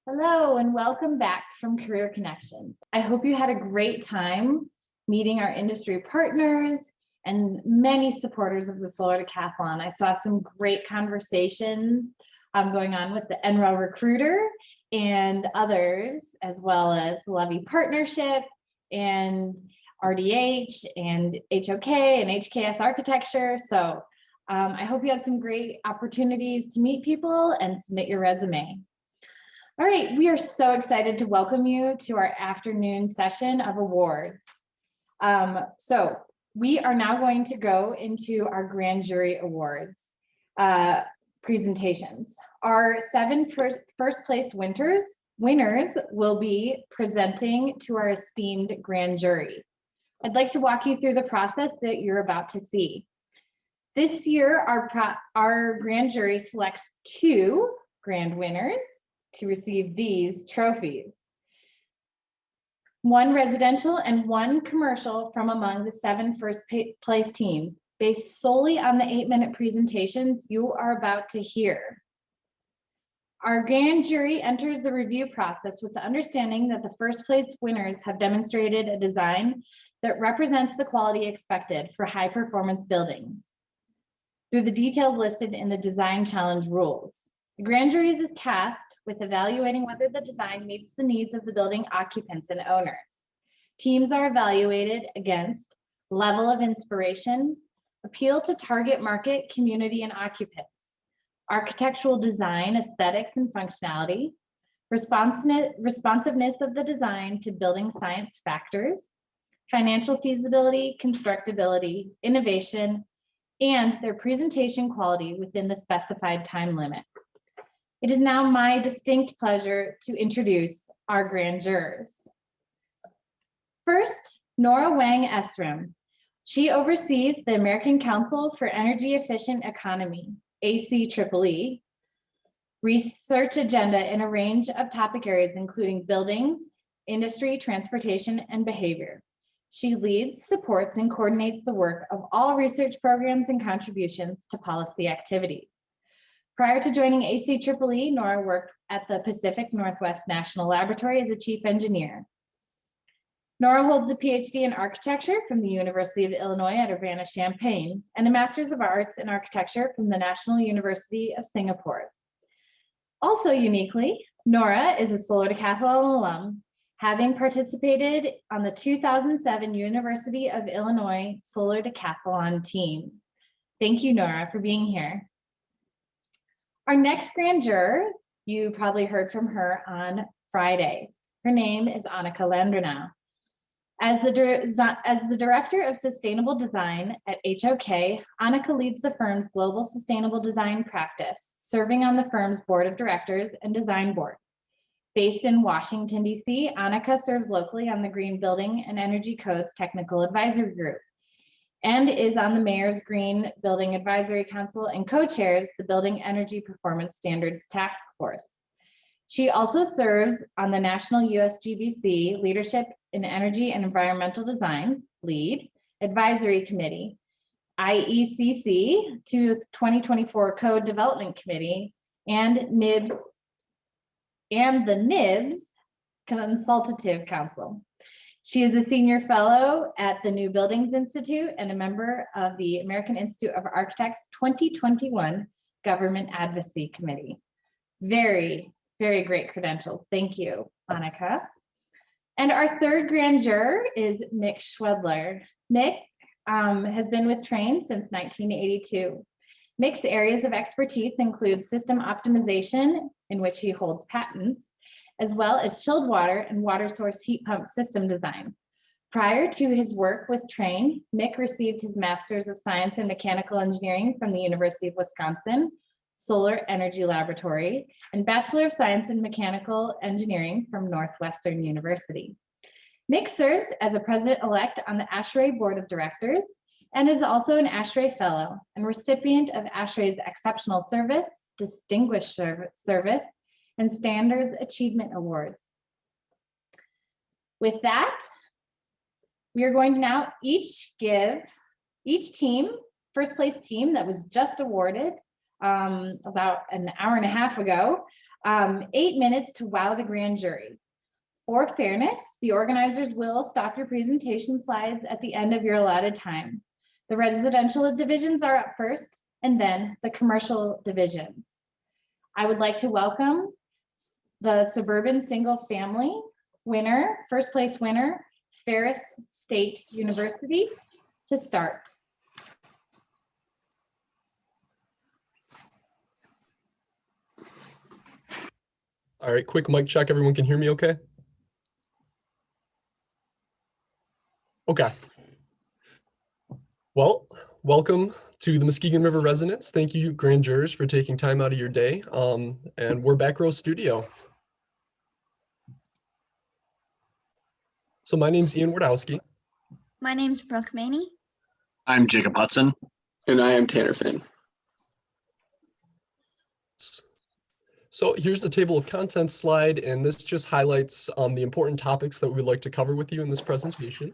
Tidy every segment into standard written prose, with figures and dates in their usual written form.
Hello and welcome back from Career Connections. I hope you had a great time meeting our industry partners and many supporters of the Solar Decathlon. I saw some great conversations going on with the NREL recruiter and others, as well as the Levy Partnership and RDH and HOK and HKS Architecture. So I hope you had some great opportunities to meet people and submit your resume. All right, we are so excited to welcome you to our afternoon session of awards. So we are now going to go into our grand jury awards presentations. Our seven first place winners will be presenting to our esteemed grand jury. I'd like to walk you through the process that you're about to see. This year, our grand jury selects 2 grand winners to receive these trophies. 1 residential and 1 commercial from among the 7 first place teams, based solely on the 8-minute presentations you are about to hear. Our grand jury enters the review process with the understanding that the first place winners have demonstrated a design that represents the quality expected for high performance buildings through the details listed in the design challenge rules. The grand jury is tasked with evaluating whether the design meets the needs of the building occupants and owners. Teams are evaluated against level of inspiration, appeal to target market, community, and occupants, architectural design, aesthetics, and functionality, responsiveness of the design to building science factors, financial feasibility, constructability, innovation, and their presentation quality within the specified time limit. It is now my distinct pleasure to introduce our grand jurors. First, Nora Wang Esrim. She oversees the American Council for Energy Efficient Economy, ACEEE, research agenda in a range of topic areas, including buildings, industry, transportation, and behavior. She leads, supports, and coordinates the work of all research programs and contributions to policy activities. Prior to joining ACEEE, Nora worked at the Pacific Northwest National Laboratory as a chief engineer. Nora holds a PhD in architecture from the University of Illinois at Urbana-Champaign and a Master's of Arts in Architecture from the National University of Singapore. Also uniquely, Nora is a Solar Decathlon alum, having participated on the 2007 University of Illinois Solar Decathlon team. Thank you, Nora, for being here. Our next grand juror, you probably heard from her on Friday. Her name is Annika Landrenau. As the Director of Sustainable Design at HOK, Annika leads the firm's global sustainable design practice, serving on the firm's board of directors and design board. Based in Washington, D.C., Annika serves locally on the Green Building and Energy Codes Technical Advisory Group, and is on the Mayor's Green Building Advisory Council and co-chairs the Building Energy Performance Standards Task Force. She also serves on the National USGBC Leadership in Energy and Environmental Design, LEED, Advisory Committee, IECC to 2024 Code Development Committee, and the NIBS Consultative Council. She is a senior fellow at the New Buildings Institute and a member of the American Institute of Architects 2021 Government Advocacy Committee. Very, very great credentials. Thank you, Annika. And our third grand juror is Mick Schwedler. Mick has been with Trane since 1982. Mick's areas of expertise include system optimization, in which he holds patents, as well as chilled water and water source heat pump system design. Prior to his work with Trane, Mick received his Master's of Science in Mechanical Engineering from the University of Wisconsin Solar Energy Laboratory and Bachelor of Science in Mechanical Engineering from Northwestern University. Mick serves as a president-elect on the ASHRAE Board of Directors and is also an ASHRAE Fellow and recipient of ASHRAE's Exceptional Service, Distinguished Service, and Standards Achievement Awards. With that, we are going to now each give each team, first place team that was just awarded about an hour and a half ago, 8 minutes to wow the grand jury. For fairness, the organizers will stop your presentation slides at the end of your allotted time. The residential divisions are up first, and then the commercial divisions. I would like to welcome the suburban single family winner, first place winner, Ferris State University, to start. All right, quick mic check. Everyone can hear me okay? Okay. Well, welcome to the Muskegon River residents. Thank you, grand jurors, for taking time out of your day. And we're back row studio. So my name's Ian Wardowski. My name's Brooke Maney. I'm Jacob Hudson. And I am Tanner Finn. So here's the table of contents slide, and this just highlights the important topics that we'd like to cover with you in this presentation.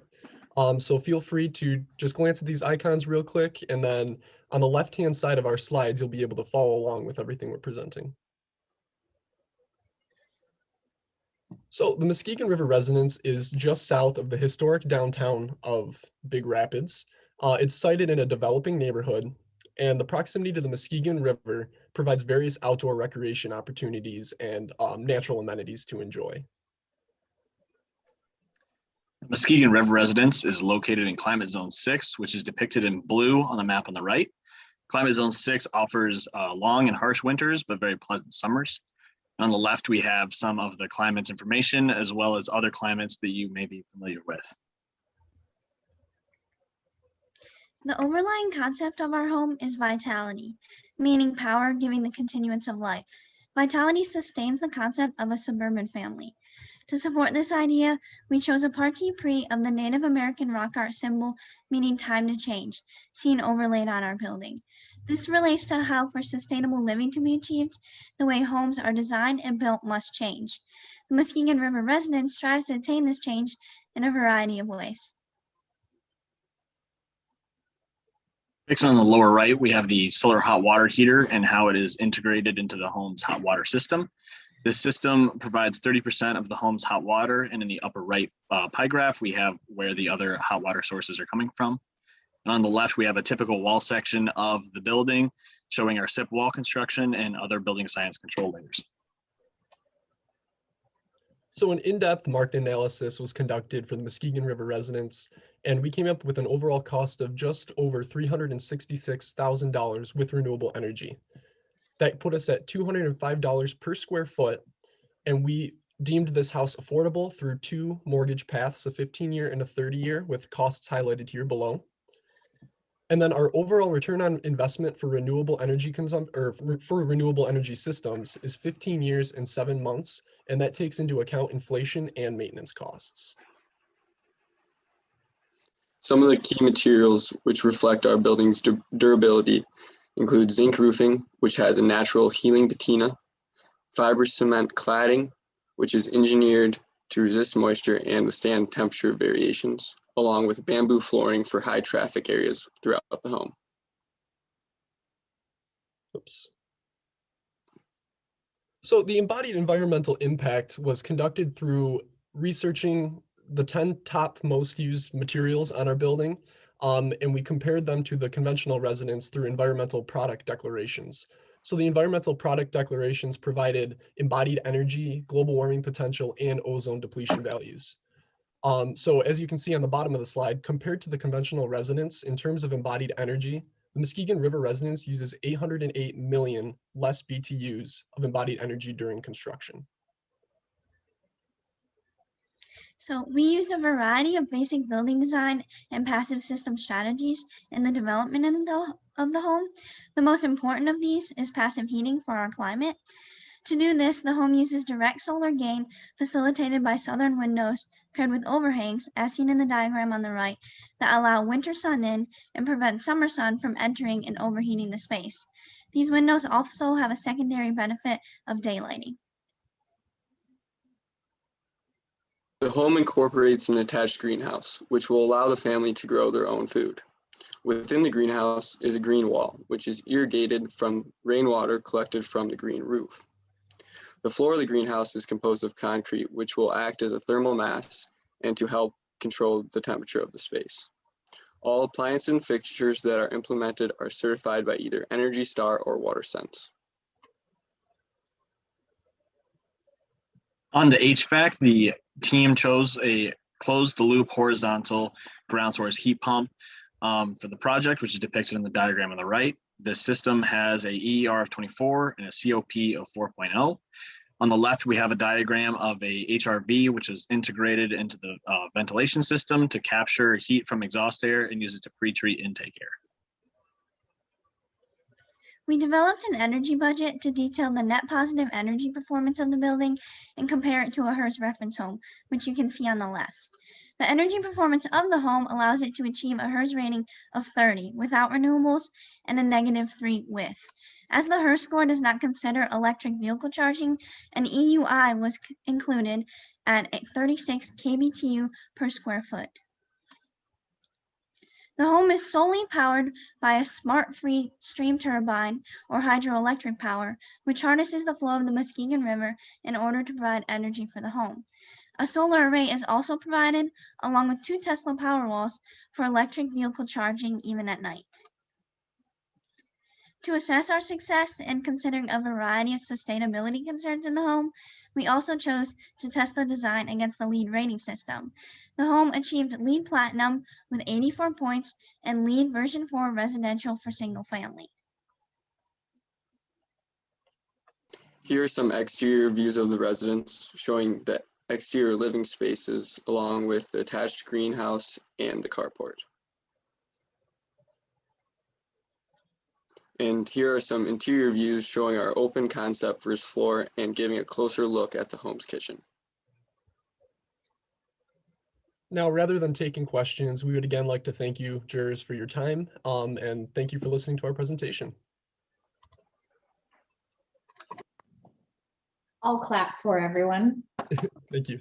So feel free to just glance at these icons real quick, and then on the left-hand side of our slides, you'll be able to follow along with everything we're presenting. So the Muskegon River residence is just south of the historic downtown of Big Rapids. It's sited in a developing neighborhood, and the proximity to the Muskegon River provides various outdoor recreation opportunities and natural amenities to enjoy. Muskegon River Residence is located in Climate Zone 6, which is depicted in blue on the map on the right. Climate Zone 6 offers long and harsh winters, but very pleasant summers. And on the left, we have some of the climate's information, as well as other climates that you may be familiar with. The overlying concept of our home is vitality, meaning power giving the continuance of life. Vitality sustains the concept of a suburban family. To support this idea, we chose a parti pris of the Native American rock art symbol, meaning time to change, seen overlaid on our building. This relates to how, for sustainable living to be achieved, the way homes are designed and built must change. The Muskegon River residence strives to attain this change in a variety of ways. Pictured on the lower right, we have the solar hot water heater and how it is integrated into the home's hot water system. This system provides 30% of the home's hot water, and in the upper right pie graph, we have where the other hot water sources are coming from. And on the left, we have a typical wall section of the building showing our SIP wall construction and other building science control layers. So an in-depth market analysis was conducted for the Muskegon River residents, and we came up with an overall cost of just over $366,000 with renewable energy. That put us at $205 per square foot, and we deemed this house affordable through 2 mortgage paths, a 15-year and a 30-year, with costs highlighted here below. And then our overall return on investment for renewable energy for renewable energy systems is 15 years and 7 months, and that takes into account inflation and maintenance costs. Some of the key materials which reflect our building's durability include zinc roofing, which has a natural healing patina, fiber cement cladding, which is engineered to resist moisture and withstand temperature variations, along with bamboo flooring for high traffic areas throughout the home. Oops. So the embodied environmental impact was conducted through researching the 10 top most used materials on our building, and we compared them to the conventional residence through environmental product declarations. So the environmental product declarations provided embodied energy, global warming potential, and ozone depletion values. So as you can see on the bottom of the slide, compared to the conventional residence in terms of embodied energy, the Muskegon River residence uses 808 million less BTUs of embodied energy during construction. So we used a variety of basic building design and passive system strategies in the development of the home. The most important of these is passive heating for our climate. To do this, the home uses direct solar gain facilitated by southern windows paired with overhangs, as seen in the diagram on the right, that allow winter sun in and prevent summer sun from entering and overheating the space. These windows also have a secondary benefit of daylighting. The home incorporates an attached greenhouse, which will allow the family to grow their own food. Within the greenhouse is a green wall, which is irrigated from rainwater collected from the green roof. The floor of the greenhouse is composed of concrete, which will act as a thermal mass and to help control the temperature of the space. All appliances and fixtures that are implemented are certified by either Energy Star or WaterSense. On to HVAC, the team chose a closed-the-loop horizontal ground source heat pump for the project, which is depicted in the diagram on the right. This system has a EER of 24 and a COP of 4.0. On the left, we have a diagram of a HRV, which is integrated into the ventilation system to capture heat from exhaust air and use it to pre-treat intake air. We developed an energy budget to detail the net positive energy performance of the building and compare it to a HERS reference home, which you can see on the left. The energy performance of the home allows it to achieve a HERS rating of 30 without renewables and a -3 with. As the HERS score does not consider electric vehicle charging, an EUI was included at 36 kBTU per square foot. The home is solely powered by a smart-free steam turbine or hydroelectric power, which harnesses the flow of the Muskegon River in order to provide energy for the home. A solar array is also provided, along with 2 Tesla Powerwalls for electric vehicle charging even at night. To assess our success in considering a variety of sustainability concerns in the home, we also chose to test the design against the LEED rating system. The home achieved LEED Platinum with 84 points and LEED version 4 residential for single family. Here are some exterior views of the residence showing the exterior living spaces along with the attached greenhouse and the carport. And here are some interior views showing our open concept first floor and giving a closer look at the home's kitchen. Now, rather than taking questions, we would again like to thank you, jurors, for your time, and thank you for listening to our presentation. I'll clap for everyone. Thank you.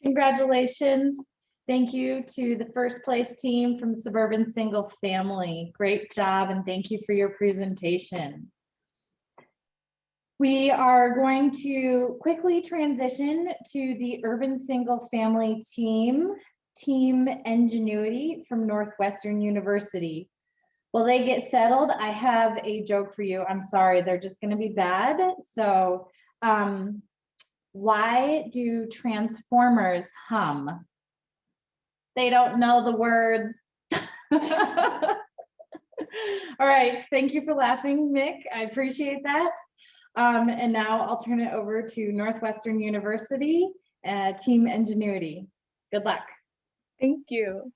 Congratulations. Thank you to the first place team from Suburban Single Family. Great job, and thank you for your presentation. We are going to quickly transition to the Urban Single Family team, Team Ingenuity from Northwestern University. While they get settled, I have a joke for you. I'm sorry, they're just going to be bad. So, why do transformers hum? They don't know the words. All right, thank you for laughing, Mick. I appreciate that. And now I'll turn it over to Northwestern University, Team Ingenuity. Good luck. Thank you.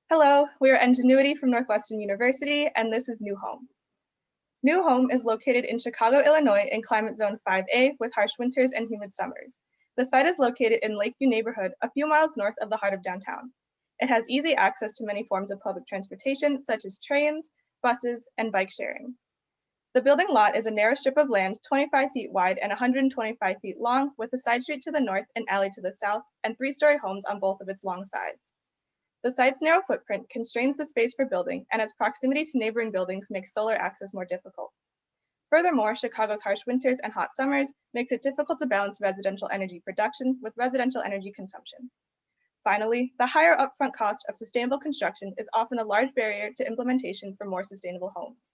Hello, we are Ingenuity from Northwestern University, and this is New Home. New Home is located in Chicago, Illinois in climate zone 5A with harsh winters and humid summers. The site is located in Lakeview neighborhood, a few miles north of the heart of downtown. It has easy access to many forms of public transportation, such as trains, buses, and bike sharing. The building lot is a narrow strip of land, 25 feet wide and 125 feet long, with a side street to the north, an alley to the south, and 3-story homes on both of its long sides. The site's narrow footprint constrains the space for building, and its proximity to neighboring buildings makes solar access more difficult. Furthermore, Chicago's harsh winters and hot summers makes it difficult to balance residential energy production with residential energy consumption. Finally, the higher upfront cost of sustainable construction is often a large barrier to implementation for more sustainable homes.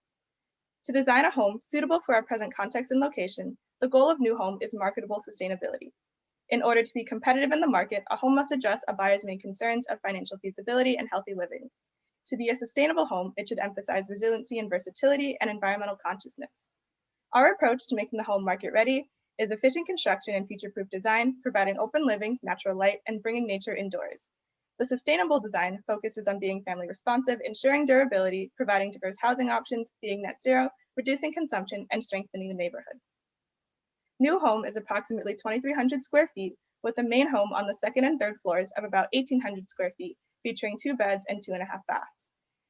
To design a home suitable for our present context and location, the goal of New Home is marketable sustainability. In order to be competitive in the market, a home must address a buyer's main concerns of financial feasibility and healthy living. To be a sustainable home, it should emphasize resiliency and versatility and environmental consciousness. Our approach to making the home market ready is efficient construction and future-proof design, providing open living, natural light, and bringing nature indoors. The sustainable design focuses on being family responsive, ensuring durability, providing diverse housing options, being net zero, reducing consumption, and strengthening the neighborhood. New Home is approximately 2,300 square feet, with the main home on the second and third floors of about 1,800 square feet, featuring 2 beds and 2.5 baths.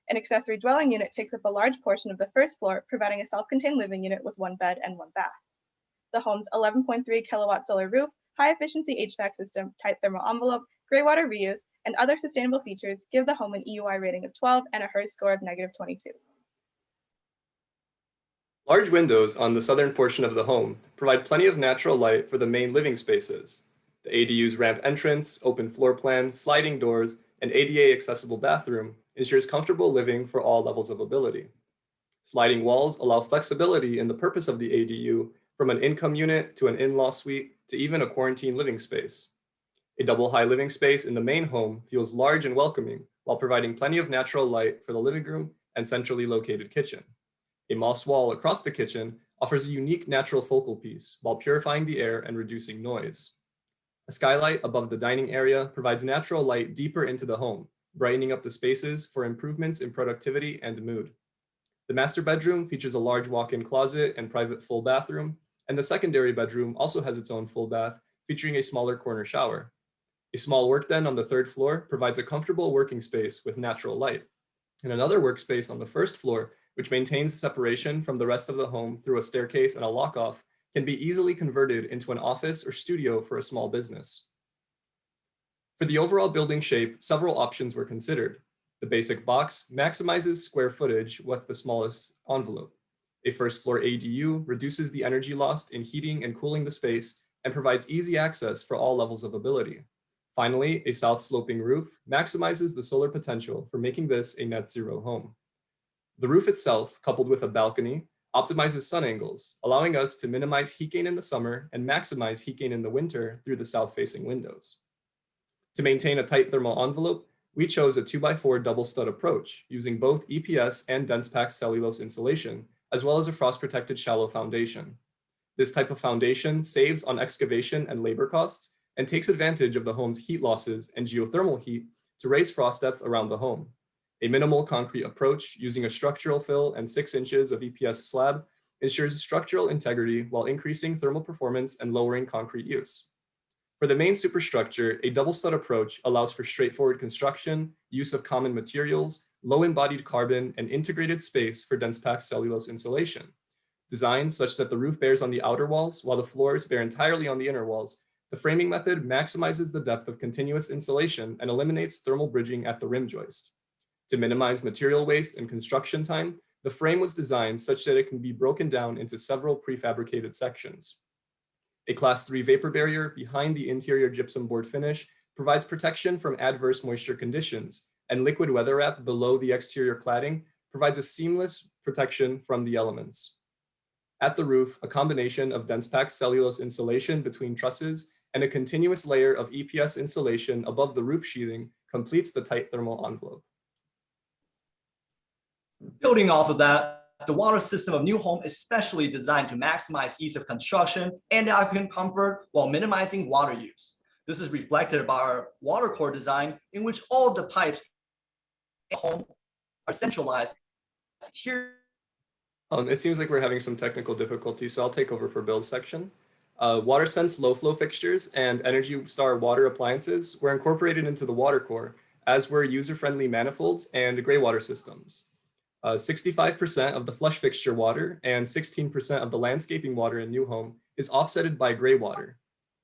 An accessory dwelling unit takes up a large portion of the first floor, providing a self-contained living unit with 1 bed and 1 bath. The home's 11.3 kilowatt solar roof, high-efficiency HVAC system, tight thermal envelope, Greywater Reuse, and other sustainable features give the home an EUI rating of 12 and a HERS score of -22. Large windows on the southern portion of the home provide plenty of natural light for the main living spaces. The ADU's ramp entrance, open floor plan, sliding doors, and ADA accessible bathroom ensures comfortable living for all levels of ability. Sliding walls allow flexibility in the purpose of the ADU, from an income unit to an in-law suite to even a quarantine living space. A double high living space in the main home feels large and welcoming while providing plenty of natural light for the living room and centrally located kitchen. A moss wall across the kitchen offers a unique natural focal piece while purifying the air and reducing noise. A skylight above the dining area provides natural light deeper into the home, brightening up the spaces for improvements in productivity and mood. The master bedroom features a large walk-in closet and private full bathroom, and the secondary bedroom also has its own full bath, featuring a smaller corner shower. A small work den on the third floor provides a comfortable working space with natural light. And another workspace on the first floor, which maintains separation from the rest of the home through a staircase and a lock-off, can be easily converted into an office or studio for a small business. For the overall building shape, several options were considered. The basic box maximizes square footage with the smallest envelope. A first floor ADU reduces the energy lost in heating and cooling the space and provides easy access for all levels of ability. Finally, a south sloping roof maximizes the solar potential for making this a net zero home. The roof itself, coupled with a balcony, optimizes sun angles, allowing us to minimize heat gain in the summer and maximize heat gain in the winter through the south-facing windows. To maintain a tight thermal envelope, we chose a 2x4 double stud approach using both EPS and dense packed cellulose insulation, as well as a frost-protected shallow foundation. This type of foundation saves on excavation and labor costs and takes advantage of the home's heat losses and geothermal heat to raise frost depth around the home. A minimal concrete approach using a structural fill and 6 inches of EPS slab ensures structural integrity while increasing thermal performance and lowering concrete use. For the main superstructure, a double stud approach allows for straightforward construction, use of common materials, low embodied carbon, and integrated space for dense packed cellulose insulation. Designed such that the roof bears on the outer walls while the floors bear entirely on the inner walls, the framing method maximizes the depth of continuous insulation and eliminates thermal bridging at the rim joist. To minimize material waste and construction time, the frame was designed such that it can be broken down into several prefabricated sections. A Class 3 vapor barrier behind the interior gypsum board finish provides protection from adverse moisture conditions, and liquid weather wrap below the exterior cladding provides a seamless protection from the elements. At the roof, a combination of dense packed cellulose insulation between trusses and a continuous layer of EPS insulation above the roof sheathing completes the tight thermal envelope. Building off of that, the water system of new home is specially designed to maximize ease of construction and occupant comfort while minimizing water use. This is reflected by our water core design, in which all of the pipes in the home are centralized. It seems like we're having some technical difficulties, so I'll take over for Bill's section. WaterSense low flow fixtures and Energy Star water appliances were incorporated into the water core, as were user-friendly manifolds and Greywater systems. 65% of the flush fixture water and 16% of the landscaping water in new home is offsetted by Greywater.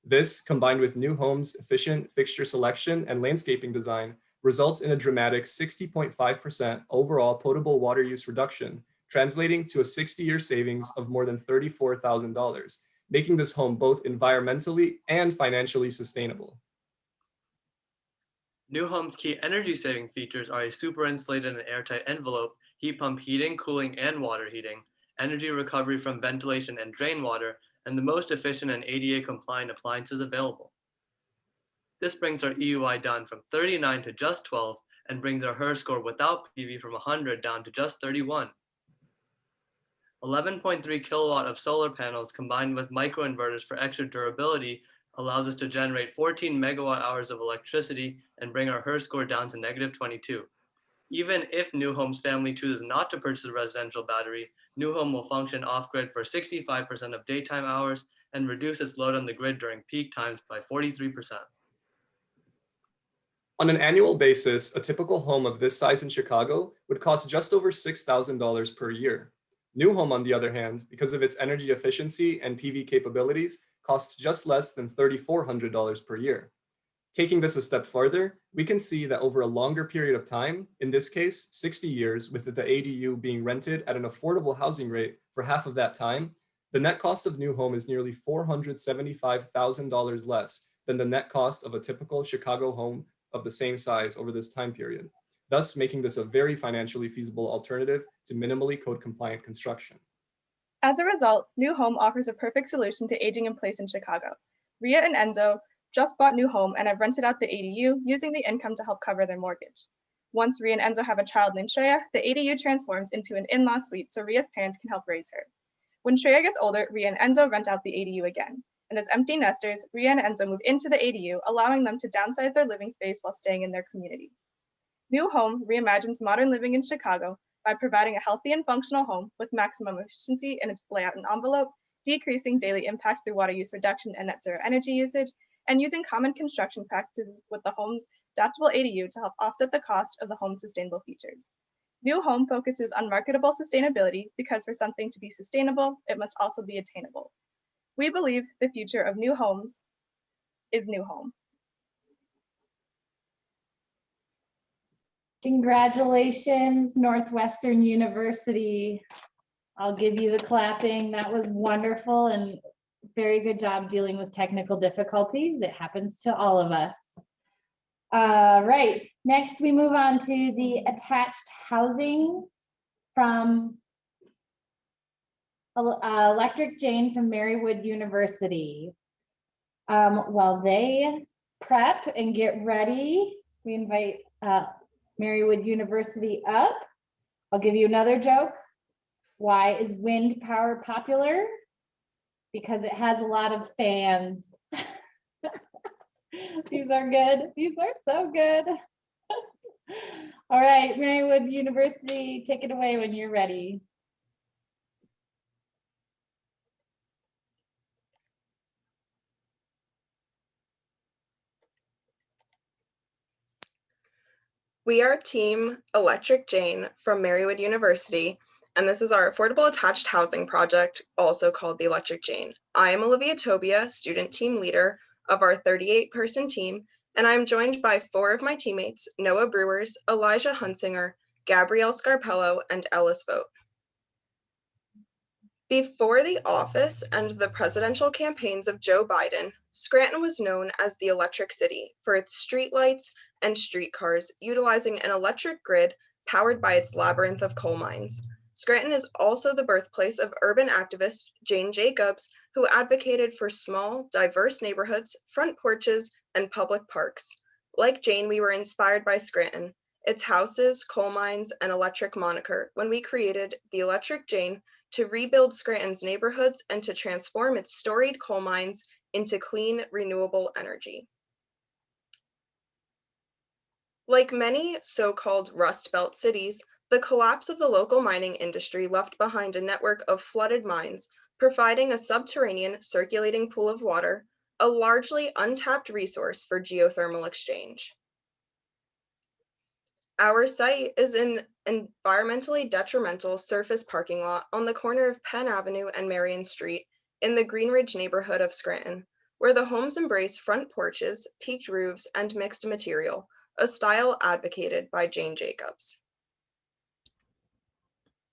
This, combined with new home's efficient fixture selection and landscaping design, results in a dramatic 60.5% overall potable water use reduction, translating to a 60-year savings of more than $34,000, making this home both environmentally and financially sustainable. New home's key energy saving features are a super insulated and airtight envelope, heat pump heating, cooling, and water heating, energy recovery from ventilation and drain water, and the most efficient and ADA compliant appliances available. This brings our EUI down from 39 to just 12 and brings our HER score without PV from 100 down to just 31. 11.3 kilowatt of solar panels combined with microinverters for extra durability allows us to generate 14 megawatt hours of electricity and bring our HER score down to -22. Even if New Home's family chooses not to purchase a residential battery, New Home will function off-grid for 65% of daytime hours and reduce its load on the grid during peak times by 43%. On an annual basis, a typical home of this size in Chicago would cost just over $6,000 per year. New Home, on the other hand, because of its energy efficiency and PV capabilities, costs just less than $3,400 per year. Taking this a step further, we can see that over a longer period of time, in this case, 60 years, with the ADU being rented at an affordable housing rate for half of that time, the net cost of new home is nearly $475,000 less than the net cost of a typical Chicago home of the same size over this time period, thus making this a very financially feasible alternative to minimally code compliant construction. As a result, New Home offers a perfect solution to aging in place in Chicago. Ria and Enzo just bought New Home and have rented out the ADU using the income to help cover their mortgage. Once Ria and Enzo have a child named Shreya, the ADU transforms into an in-law suite so Ria's parents can help raise her. When Shreya gets older, Ria and Enzo rent out the ADU again. And as empty nesters, Ria and Enzo move into the ADU, allowing them to downsize their living space while staying in their community. New Home reimagines modern living in Chicago by providing a healthy and functional home with maximum efficiency in its layout and envelope, decreasing daily impact through water use reduction and net zero energy usage, and using common construction practices with the home's adaptable ADU to help offset the cost of the home's sustainable features. New Home focuses on marketable sustainability because for something to be sustainable, it must also be attainable. We believe the future of new homes is New Home. Congratulations, Northwestern University. I'll give you the clapping. That was wonderful and very good job dealing with technical difficulties. It happens to all of us. Right, next we move on to the attached housing from Electric Jane from Marywood University. While they prep and get ready, we invite Marywood University up. I'll give you another joke. Why is wind power popular? Because it has a lot of fans. These are good. These are so good. All right, Marywood University, take it away when you're ready. We are Team Electric Jane from Marywood University, and this is our affordable attached housing project, also called the Electric Jane. I am Olivia Tobia, student team leader of our 38-person team, and I'm joined by 4 of my teammates, Noah Brewers, Elijah Hunsinger, Gabrielle Scarpello, and Ellis Vogt. Before the office and the presidential campaigns of Joe Biden, Scranton was known as the Electric City for its streetlights and streetcars, utilizing an electric grid powered by its labyrinth of coal mines. Scranton is also the birthplace of urban activist Jane Jacobs, who advocated for small, diverse neighborhoods, front porches, and public parks. Like Jane, we were inspired by Scranton, its houses, coal mines, and electric moniker when we created the Electric Jane to rebuild Scranton's neighborhoods and to transform its storied coal mines into clean, renewable energy. Like many so-called Rust Belt cities, the collapse of the local mining industry left behind a network of flooded mines, providing a subterranean circulating pool of water, a largely untapped resource for geothermal exchange. Our site is an environmentally detrimental surface parking lot on the corner of Penn Avenue and Marion Street in the Greenridge neighborhood of Scranton, where the homes embrace front porches, peaked roofs, and mixed material, a style advocated by Jane Jacobs.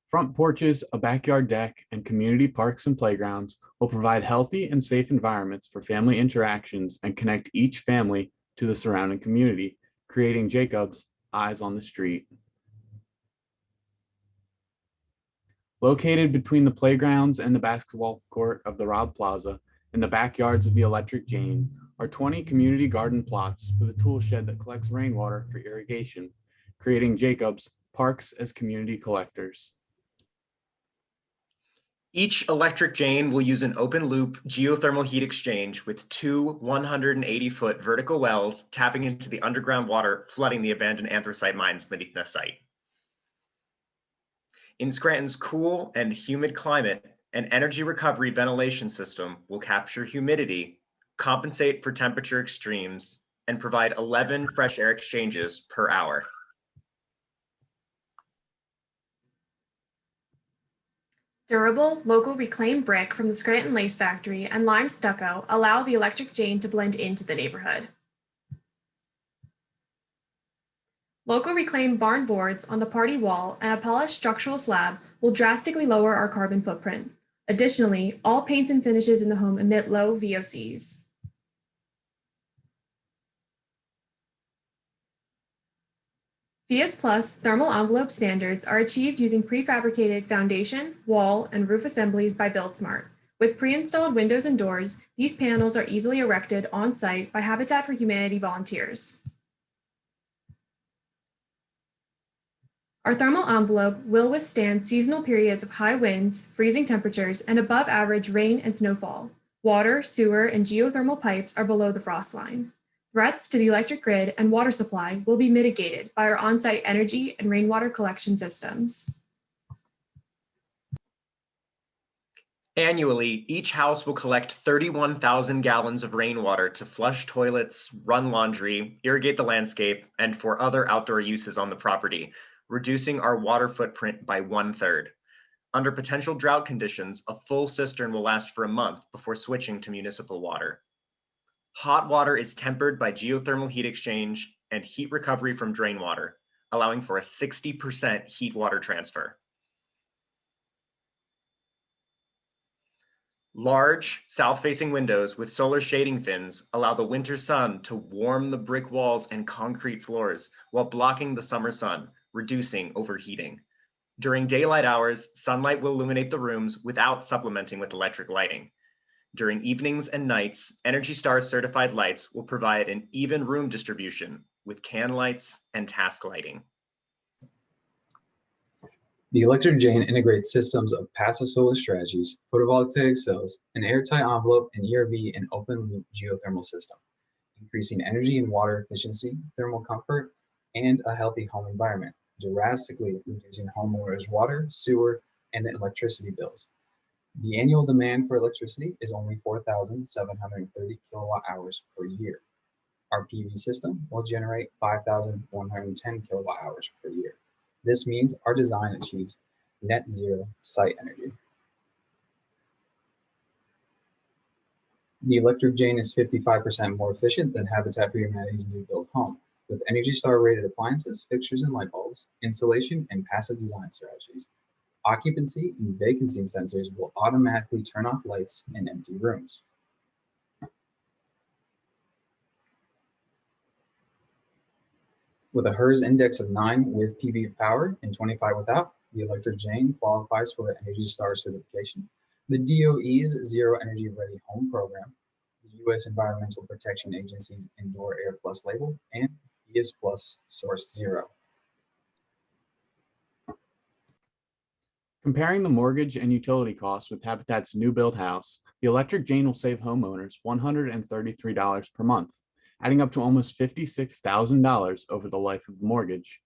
Front porches, a backyard deck, and community parks and playgrounds will provide healthy and safe environments for family interactions and connect each family to the surrounding community, creating Jacobs' Eyes on the Street. Located between the playgrounds and the basketball court of the Robb Plaza and the backyards of the Electric Jane are 20 community garden plots with a tool shed that collects rainwater for irrigation, creating Jacobs' Parks as community collectors. Each Electric Jane will use an open loop geothermal heat exchange with 2 180-foot vertical wells tapping into the underground water flooding the abandoned anthracite mines beneath the site. In Scranton's cool and humid climate, an energy recovery ventilation system will capture humidity, compensate for temperature extremes, and provide 11 fresh air exchanges per hour. Durable, local reclaimed brick from the Scranton Lace Factory and lime stucco allow the Electric Jane to blend into the neighborhood. Local reclaimed barn boards on the party wall and a polished structural slab will drastically lower our carbon footprint. Additionally, all paints and finishes in the home emit low VOCs. VS Plus thermal envelope standards are achieved using prefabricated foundation, wall, and roof assemblies by BuildSmart. With pre-installed windows and doors, these panels are easily erected on-site by Habitat for Humanity volunteers. Our thermal envelope will withstand seasonal periods of high winds, freezing temperatures, and above average rain and snowfall. Water, sewer, and geothermal pipes are below the frost line. Threats to the electric grid and water supply will be mitigated by our on-site energy and rainwater collection systems. Annually, each house will collect 31,000 gallons of rainwater to flush toilets, run laundry, irrigate the landscape, and for other outdoor uses on the property, reducing our water footprint by 1/3. Under potential drought conditions, a full cistern will last for a month before switching to municipal water. Hot water is tempered by geothermal heat exchange and heat recovery from drain water, allowing for a 60% heat water transfer. Large, south-facing windows with solar shading fins allow the winter sun to warm the brick walls and concrete floors while blocking the summer sun, reducing overheating. During daylight hours, sunlight will illuminate the rooms without supplementing with electric lighting. During evenings and nights, Energy Star certified lights will provide an even room distribution with can lights and task lighting. The electric drain integrates systems of passive solar strategies, photovoltaic cells, an airtight envelope, and ERV and open-loop geothermal system, increasing energy and water efficiency, thermal comfort, and a healthy home environment, drastically reducing homeowners' water, sewer, and electricity bills. The annual demand for electricity is only 4,730 kilowatt hours per year. Our PV system will generate 5,110 kilowatt hours per year. This means our design achieves net zero site energy. The electric drain is 55% more efficient than Habitat for Humanity's new build home, with Energy Star rated appliances, fixtures, and light bulbs, insulation, and passive design strategies. Occupancy and vacancy sensors will automatically turn off lights in empty rooms. With a HERS index of 9 with PV power and 25 without, the electric drain qualifies for the Energy Star certification, the DOE's Zero Energy Ready Home Program, the U.S. Environmental Protection Agency's Indoor Air Plus label, and VS Plus Source Zero. Comparing the mortgage and utility costs with Habitat's new build house, the electric drain will save homeowners $133 per month, adding up to almost $56,000 over the life of the mortgage.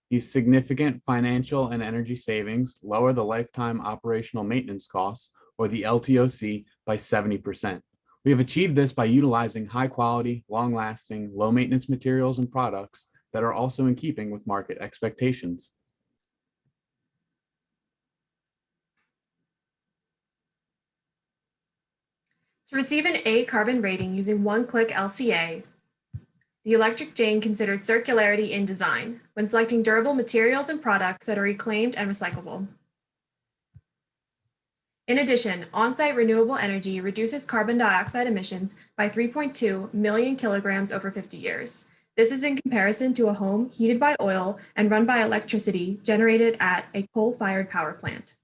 These significant financial and energy savings lower the lifetime operational maintenance costs, or the LTOC, by 70%. We have achieved this by utilizing high quality, long lasting, low maintenance materials and products that are also in keeping with market expectations. To receive an A carbon rating using one-click LCA, the electric drain considered circularity in design when selecting durable materials and products that are reclaimed and recyclable. In addition, on-site renewable energy reduces carbon dioxide emissions by 3.2 million kilograms over 50 years. This is in comparison to a home heated by oil and run by electricity generated at a coal-fired power plant.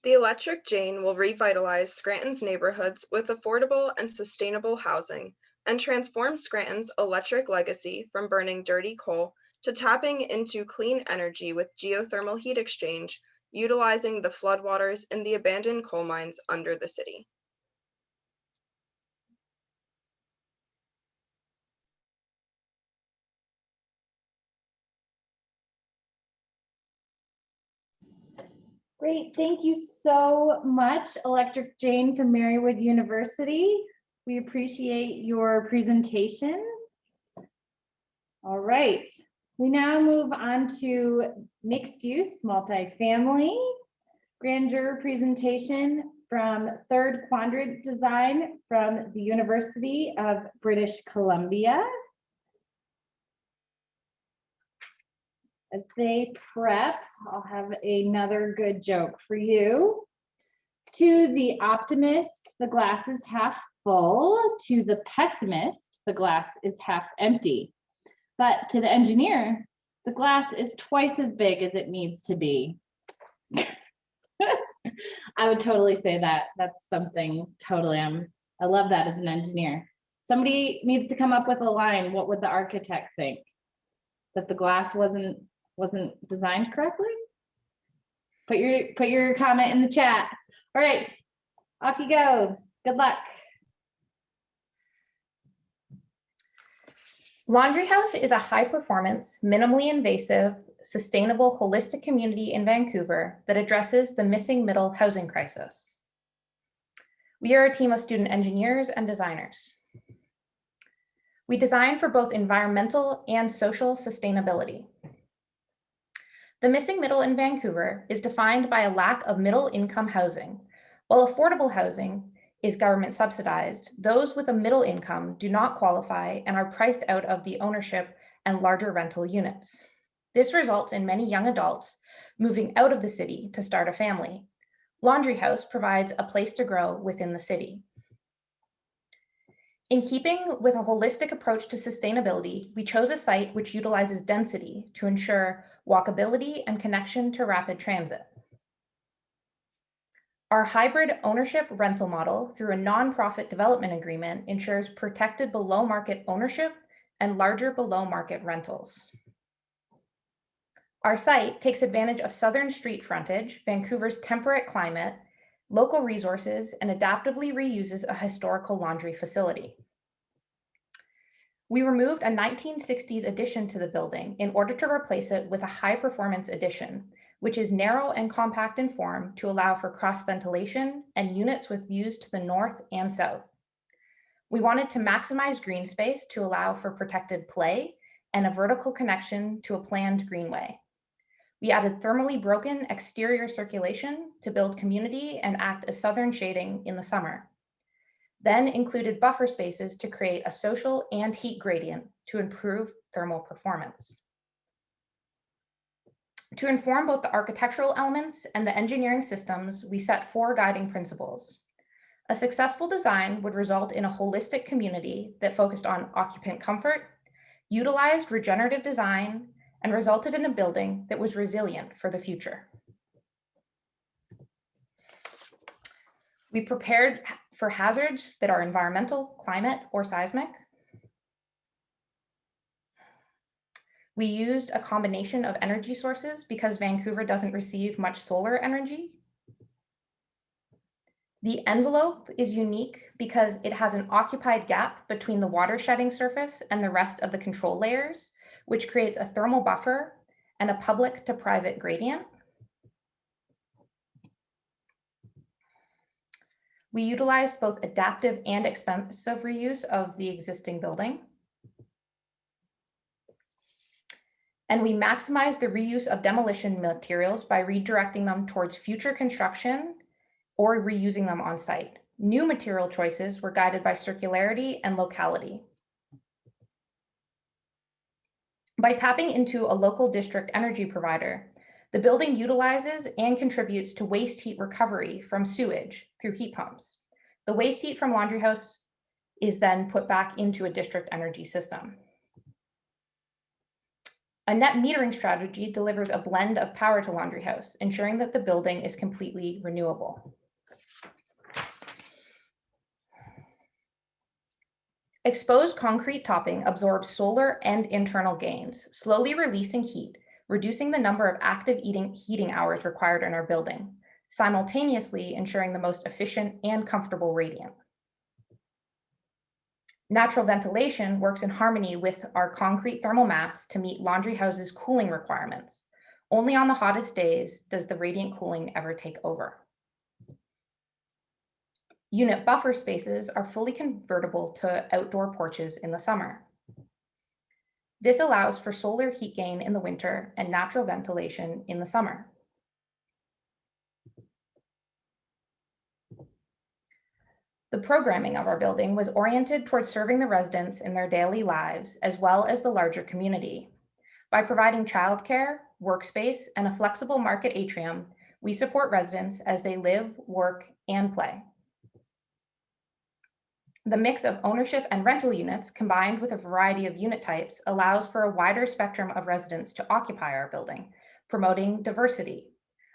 The electric drain will revitalize Scranton's neighborhoods with affordable and sustainable housing and transform Scranton's electric legacy from burning dirty coal to tapping into clean energy with geothermal heat exchange, utilizing the floodwaters in the abandoned coal mines under the city. Great, thank you so much, Electric Jane from Marywood University. We appreciate your presentation. All right, we now move on to mixed use multifamily grandeur presentation from Third Quadrant Design from the University of British Columbia. As they prep, I'll have another good joke for you. To the optimist, the glass is half full. To the pessimist, the glass is half empty. But to the engineer, the glass is twice as big as it needs to be. I would totally say that. That's something totally, I love that as an engineer. Somebody needs to come up with a line. What would the architect think? That the glass wasn't designed correctly? Put your comment in the chat. All right, off you go. Good luck. Laundry House is a high-performance, minimally invasive, sustainable, holistic community in Vancouver that addresses the missing middle housing crisis. We are a team of student engineers and designers. We design for both environmental and social sustainability. The missing middle in Vancouver is defined by a lack of middle-income housing. While affordable housing is government subsidized, those with a middle income do not qualify and are priced out of the ownership and larger rental units. This results in many young adults moving out of the city to start a family. Laundry House provides a place to grow within the city. In keeping with a holistic approach to sustainability, we chose a site which utilizes density to ensure walkability and connection to rapid transit. Our hybrid ownership rental model through a nonprofit development agreement ensures protected below market ownership and larger below market rentals. Our site takes advantage of southern street frontage, Vancouver's temperate climate, local resources, and adaptively reuses a historical laundry facility. We removed a 1960s addition to the building in order to replace it with a high-performance addition, which is narrow and compact in form to allow for cross-ventilation and units with views to the north and south. We wanted to maximize green space to allow for protected play and a vertical connection to a planned greenway. We added thermally broken exterior circulation to build community and act as southern shading in the summer. Then included buffer spaces to create a social and heat gradient to improve thermal performance. To inform both the architectural elements and the engineering systems, we set 4 guiding principles. A successful design would result in a holistic community that focused on occupant comfort, utilized regenerative design, and resulted in a building that was resilient for the future. We prepared for hazards that are environmental, climate, or seismic. We used a combination of energy sources because Vancouver doesn't receive much solar energy. The envelope is unique because it has an occupied gap between the water shedding surface and the rest of the control layers, which creates a thermal buffer and a public to private gradient. We utilized both adaptive and expensive reuse of the existing building. And we maximized the reuse of demolition materials by redirecting them towards future construction or reusing them on site. New material choices were guided by circularity and locality. By tapping into a local district energy provider, the building utilizes and contributes to waste heat recovery from sewage through heat pumps. The waste heat from Laundry House is then put back into a district energy system. A net metering strategy delivers a blend of power to Laundry House, ensuring that the building is completely renewable. Exposed concrete topping absorbs solar and internal gains, slowly releasing heat, reducing the number of active heating hours required in our building, simultaneously ensuring the most efficient and comfortable radiant. Natural ventilation works in harmony with our concrete thermal mass to meet Laundry House's cooling requirements. Only on the hottest days does the radiant cooling ever take over. Unit buffer spaces are fully convertible to outdoor porches in the summer. This allows for solar heat gain in the winter and natural ventilation in the summer. The programming of our building was oriented towards serving the residents in their daily lives as well as the larger community. By providing childcare, workspace, and a flexible market atrium, we support residents as they live, work, and play. The mix of ownership and rental units combined with a variety of unit types allows for a wider spectrum of residents to occupy our building, promoting diversity.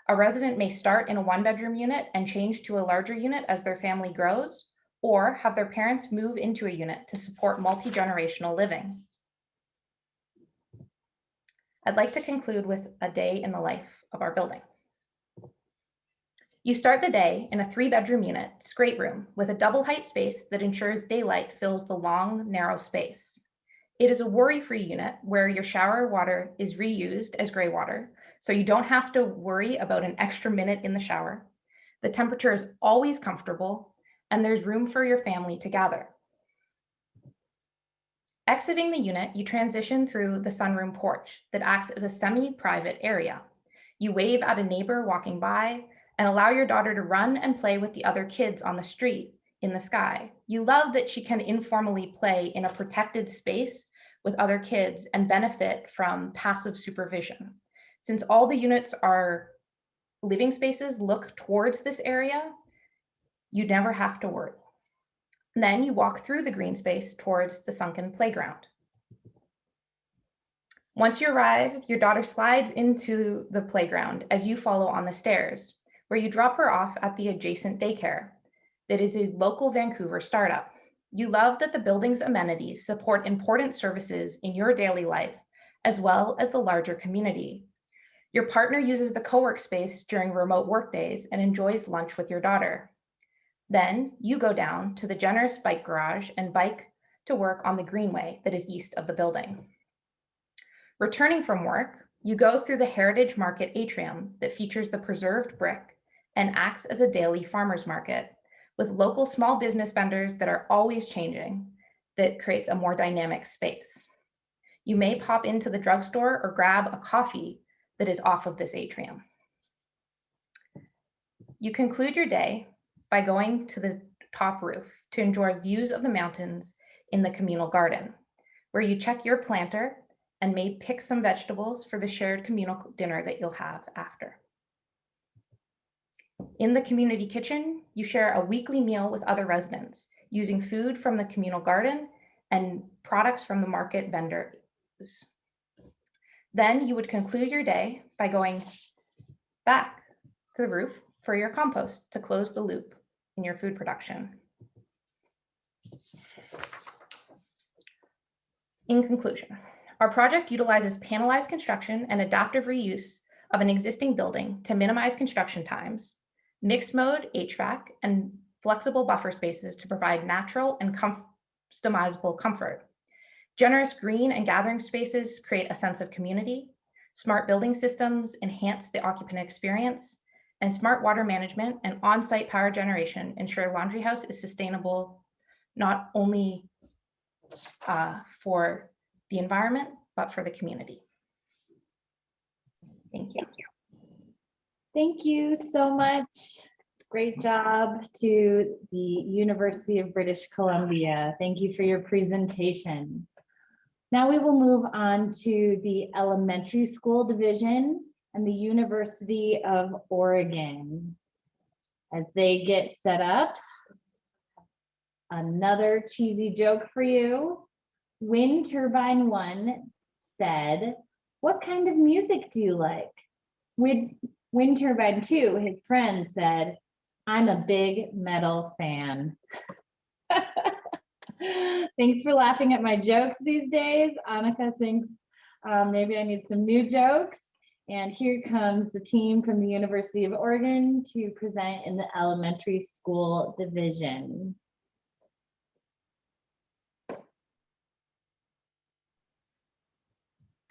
A resident may start in a one-bedroom unit and change to a larger unit as their family grows, or have their parents move into a unit to support multi-generational living. I'd like to conclude with a day in the life of our building. You start the day in a 3-bedroom unit, straight room, with a double height space that ensures daylight fills the long, narrow space. It is a worry-free unit where your shower water is reused as gray water, so you don't have to worry about an extra minute in the shower. The temperature is always comfortable, and there's room for your family to gather. Exiting the unit, you transition through the sunroom porch that acts as a semi-private area. You wave at a neighbor walking by and allow your daughter to run and play with the other kids on the street in the sky. You love that she can informally play in a protected space with other kids and benefit from passive supervision. Since all the units are living spaces look towards this area, you never have to worry. Then you walk through the green space towards the sunken playground. Once you arrive, your daughter slides into the playground as you follow on the stairs, where you drop her off at the adjacent daycare that is a local Vancouver startup. You love that the building's amenities support important services in your daily life, as well as the larger community. Your partner uses the co-work space during remote work days and enjoys lunch with your daughter. Then you go down to the generous bike garage and bike to work on the greenway that is east of the building. Returning from work, you go through the Heritage Market atrium that features the preserved brick and acts as a daily farmer's market with local small business vendors that are always changing, that creates a more dynamic space. You may pop into the drugstore or grab a coffee that is off of this atrium. You conclude your day by going to the top roof to enjoy views of the mountains in the communal garden, where you check your planter and may pick some vegetables for the shared communal dinner that you'll have after. In the community kitchen, you share a weekly meal with other residents, using food from the communal garden and products from the market vendors. Then you would conclude your day by going back to the roof for your compost to close the loop in your food production. In conclusion, our project utilizes panelized construction and adaptive reuse of an existing building to minimize construction times, mixed mode HVAC, and flexible buffer spaces to provide natural and customizable comfort. Generous green and gathering spaces create a sense of community. Smart building systems enhance the occupant experience, and smart water management and on-site power generation ensure Laundry House is sustainable, not only for the environment, but for the community. Thank you. Thank you so much. Great job to the University of British Columbia. Thank you for your presentation. Now we will move on to the elementary school division and the University of Oregon. As they get set up, another cheesy joke for you. Wind Turbine 1 said, "What kind of music do you like?" Wind Turbine 2, his friend, said, "I'm a big metal fan." Thanks for laughing at my jokes these days. Annika thinks maybe I need some new jokes. And here comes the team from the University of Oregon to present in the elementary school division.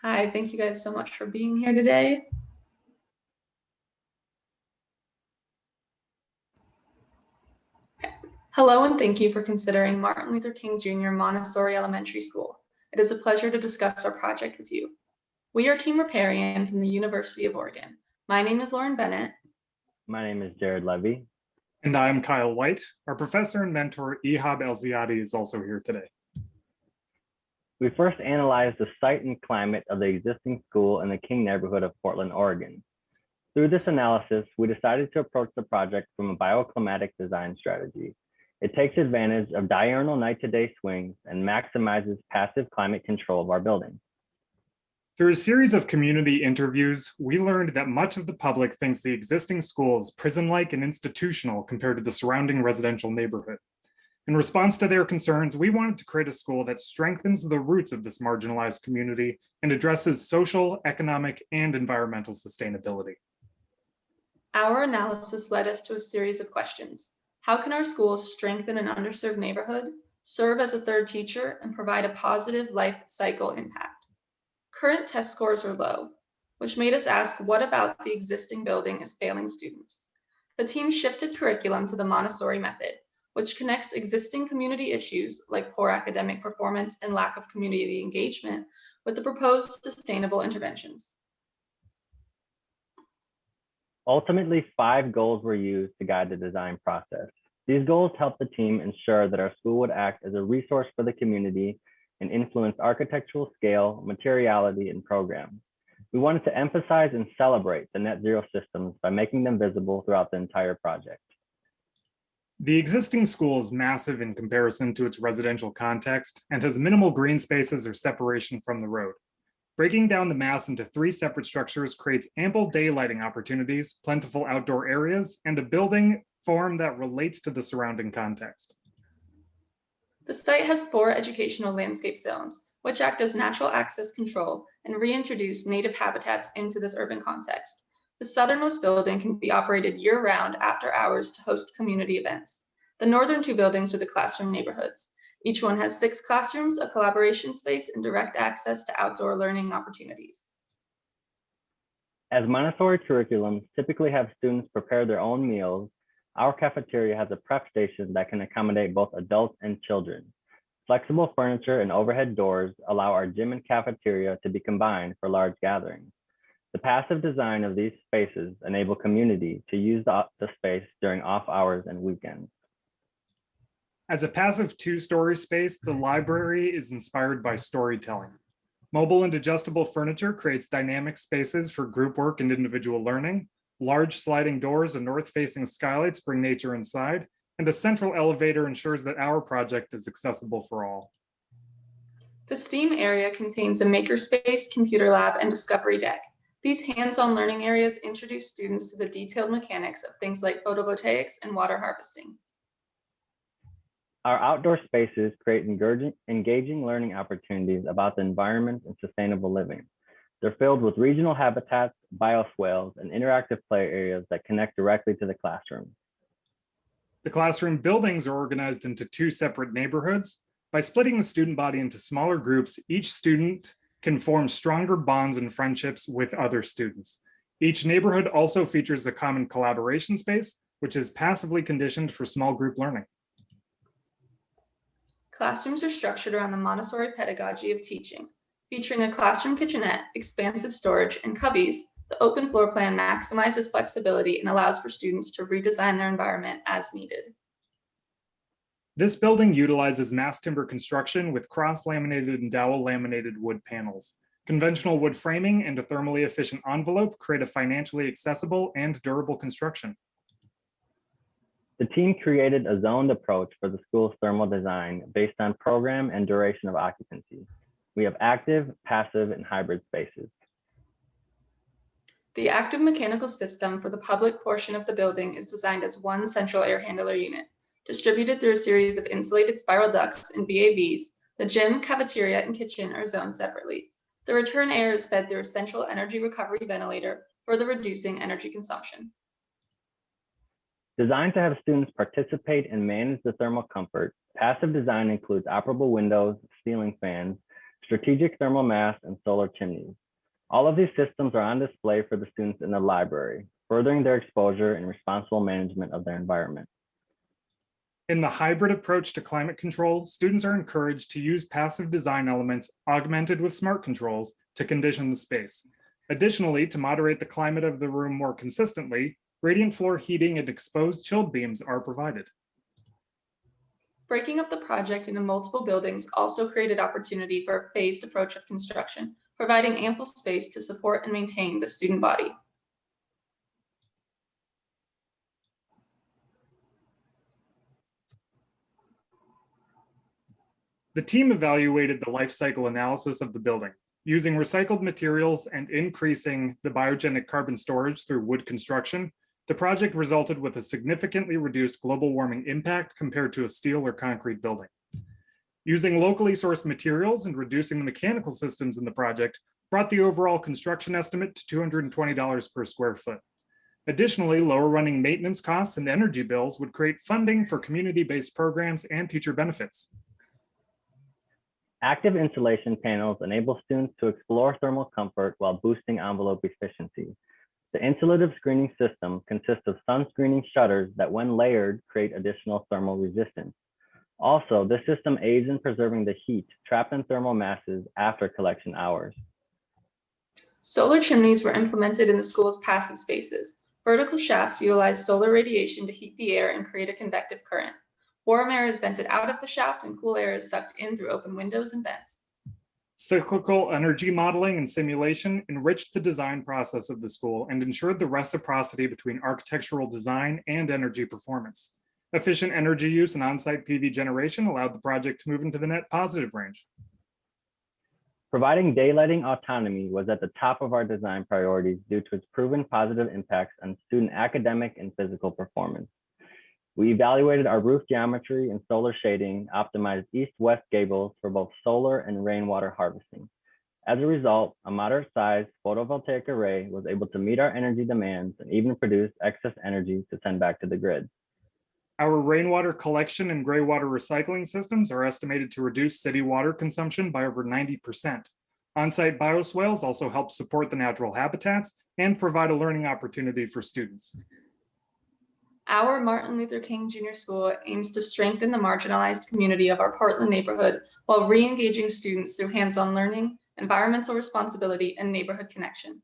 Hi, thank you guys so much for being here today. Hello, and thank you for considering Martin Luther King Jr. Montessori Elementary School. It is a pleasure to discuss our project with you. We are Team Riparian from the University of Oregon. My name is Lauren Bennett. My name is Jared Levy. And I'm Kyle White. Our professor and mentor, Ihab El-Ziadi, is also here today. We first analyzed the site and climate of the existing school in the King neighborhood of Portland, Oregon. Through this analysis, we decided to approach the project from a bioclimatic design strategy. It takes advantage of diurnal night-to-day swings and maximizes passive climate control of our building. Through a series of community interviews, we learned that much of the public thinks the existing school is prison-like and institutional compared to the surrounding residential neighborhood. In response to their concerns, we wanted to create a school that strengthens the roots of this marginalized community and addresses social, economic, and environmental sustainability. Our analysis led us to a series of questions. How can our schools strengthen an underserved neighborhood, serve as a third teacher, and provide a positive life cycle impact? Current test scores are low, which made us ask, what about the existing building is failing students? The team shifted curriculum to the Montessori method, which connects existing community issues like poor academic performance and lack of community engagement with the proposed sustainable interventions. Ultimately, 5 goals were used to guide the design process. These goals helped the team ensure that our school would act as a resource for the community and influence architectural scale, materiality, and programs. We wanted to emphasize and celebrate the net zero systems by making them visible throughout the entire project. The existing school is massive in comparison to its residential context and has minimal green spaces or separation from the road. Breaking down the mass into 3 separate structures creates ample daylighting opportunities, plentiful outdoor areas, and a building form that relates to the surrounding context. The site has 4 educational landscape zones, which act as natural access control and reintroduce native habitats into this urban context. The southernmost building can be operated year-round after hours to host community events. The northern 2 buildings are the classroom neighborhoods. Each one has 6 classrooms, a collaboration space, and direct access to outdoor learning opportunities. As Montessori curriculums typically have students prepare their own meals, our cafeteria has a prep station that can accommodate both adults and children. Flexible furniture and overhead doors allow our gym and cafeteria to be combined for large gatherings. The passive design of these spaces enable community to use the space during off hours and weekends. As a passive 2-story space, the library is inspired by storytelling. Mobile and adjustable furniture creates dynamic spaces for group work and individual learning. Large sliding doors and north-facing skylights bring nature inside, and a central elevator ensures that our project is accessible for all. The STEAM area contains a makerspace, computer lab, and discovery deck. These hands-on learning areas introduce students to the detailed mechanics of things like photovoltaics and water harvesting. Our outdoor spaces create engaging learning opportunities about the environment and sustainable living. They're filled with regional habitats, bioswales, and interactive play areas that connect directly to the classroom. The classroom buildings are organized into 2 separate neighborhoods. By splitting the student body into smaller groups, each student can form stronger bonds and friendships with other students. Each neighborhood also features a common collaboration space, which is passively conditioned for small group learning. Classrooms are structured around the Montessori pedagogy of teaching. Featuring a classroom kitchenette, expansive storage, and cubbies, the open floor plan maximizes flexibility and allows for students to redesign their environment as needed. This building utilizes mass timber construction with cross-laminated and dowel-laminated wood panels. Conventional wood framing and a thermally efficient envelope create a financially accessible and durable construction. The team created a zoned approach for the school's thermal design based on program and duration of occupancy. We have active, passive, and hybrid spaces. The active mechanical system for the public portion of the building is designed as one central air handler unit. Distributed through a series of insulated spiral ducts and VAVs, the gym, cafeteria, and kitchen are zoned separately. The return air is fed through a central energy recovery ventilator, further reducing energy consumption. Designed to have students participate and manage the thermal comfort, passive design includes operable windows, ceiling fans, strategic thermal mass, and solar chimneys. All of these systems are on display for the students in the library, furthering their exposure and responsible management of their environment. In the hybrid approach to climate control, students are encouraged to use passive design elements augmented with smart controls to condition the space. Additionally, to moderate the climate of the room more consistently, Radiant floor heating and exposed chilled beams are provided. Breaking up the project into multiple buildings also created opportunity for a phased approach of construction, providing ample space to support and maintain the student body. The team evaluated the life cycle analysis of the building. Using recycled materials and increasing the biogenic carbon storage through wood construction, the project resulted with a significantly reduced global warming impact compared to a steel or concrete building. Using locally sourced materials and reducing the mechanical systems in the project brought the overall construction estimate to $220 per square foot. Additionally, lower running maintenance costs and energy bills would create funding for community-based programs and teacher benefits. Active insulation panels enable students to explore thermal comfort while boosting envelope efficiency. The insulative screening system consists of sun-screening shutters that, when layered, create additional thermal resistance. Also, this system aids in preserving the heat trapped in thermal masses after collection hours. Solar chimneys were implemented in the school's passive spaces. Vertical shafts utilize solar radiation to heat the air and create a convective current. Warm air is vented out of the shaft and cool air is sucked in through open windows and vents. Cyclical energy modeling and simulation enriched the design process of the school and ensured the reciprocity between architectural design and energy performance. Efficient energy use and on-site PV generation allowed the project to move into the net positive range. Providing daylighting autonomy was at the top of our design priorities due to its proven positive impacts on student academic and physical performance. We evaluated our roof geometry and solar shading, optimized east-west gables for both solar and rainwater harvesting. As a result, a moderate-sized photovoltaic array was able to meet our energy demands and even produce excess energy to send back to the grid. Our rainwater collection and greywater recycling systems are estimated to reduce city water consumption by over 90%. On-site bioswales also help support the natural habitats and provide a learning opportunity for students. Our Martin Luther King Jr. School aims to strengthen the marginalized community of our Portland neighborhood while re-engaging students through hands-on learning, environmental responsibility, and neighborhood connection.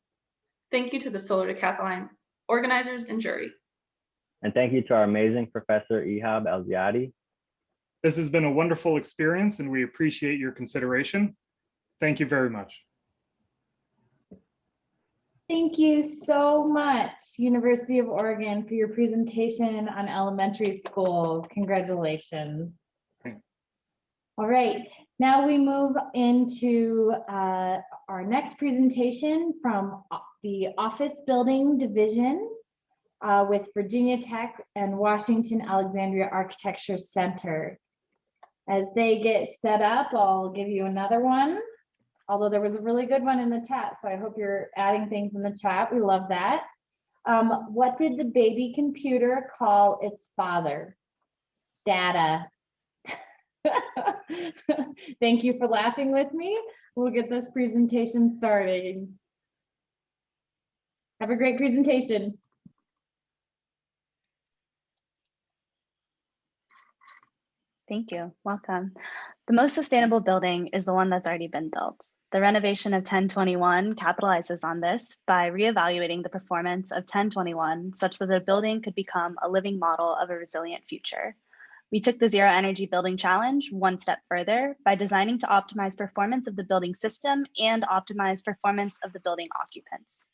Thank you to the Solar Decathlon organizers and jury. And thank you to our amazing Professor Ihab El-Ziadi. This has been a wonderful experience and we appreciate your consideration. Thank you very much. Thank you so much, University of Oregon, for your presentation on elementary school. Congratulations. All right, now we move into our next presentation from the Office Building Division with Virginia Tech and Washington Alexandria Architecture Center. As they get set up, I'll give you another one. Although there was a really good one in the chat, so I hope you're adding things in the chat. We love that. What did the baby computer call its father? Data. Thank you for laughing with me. We'll get this presentation started. Have a great presentation. Thank you. Welcome. The most sustainable building is the one that's already been built. The renovation of 1021 capitalizes on this by reevaluating the performance of 1021 such that the building could become a living model of a resilient future. We took the Zero Energy Building Challenge one step further by designing to optimize performance of the building system and optimize performance of the building occupants.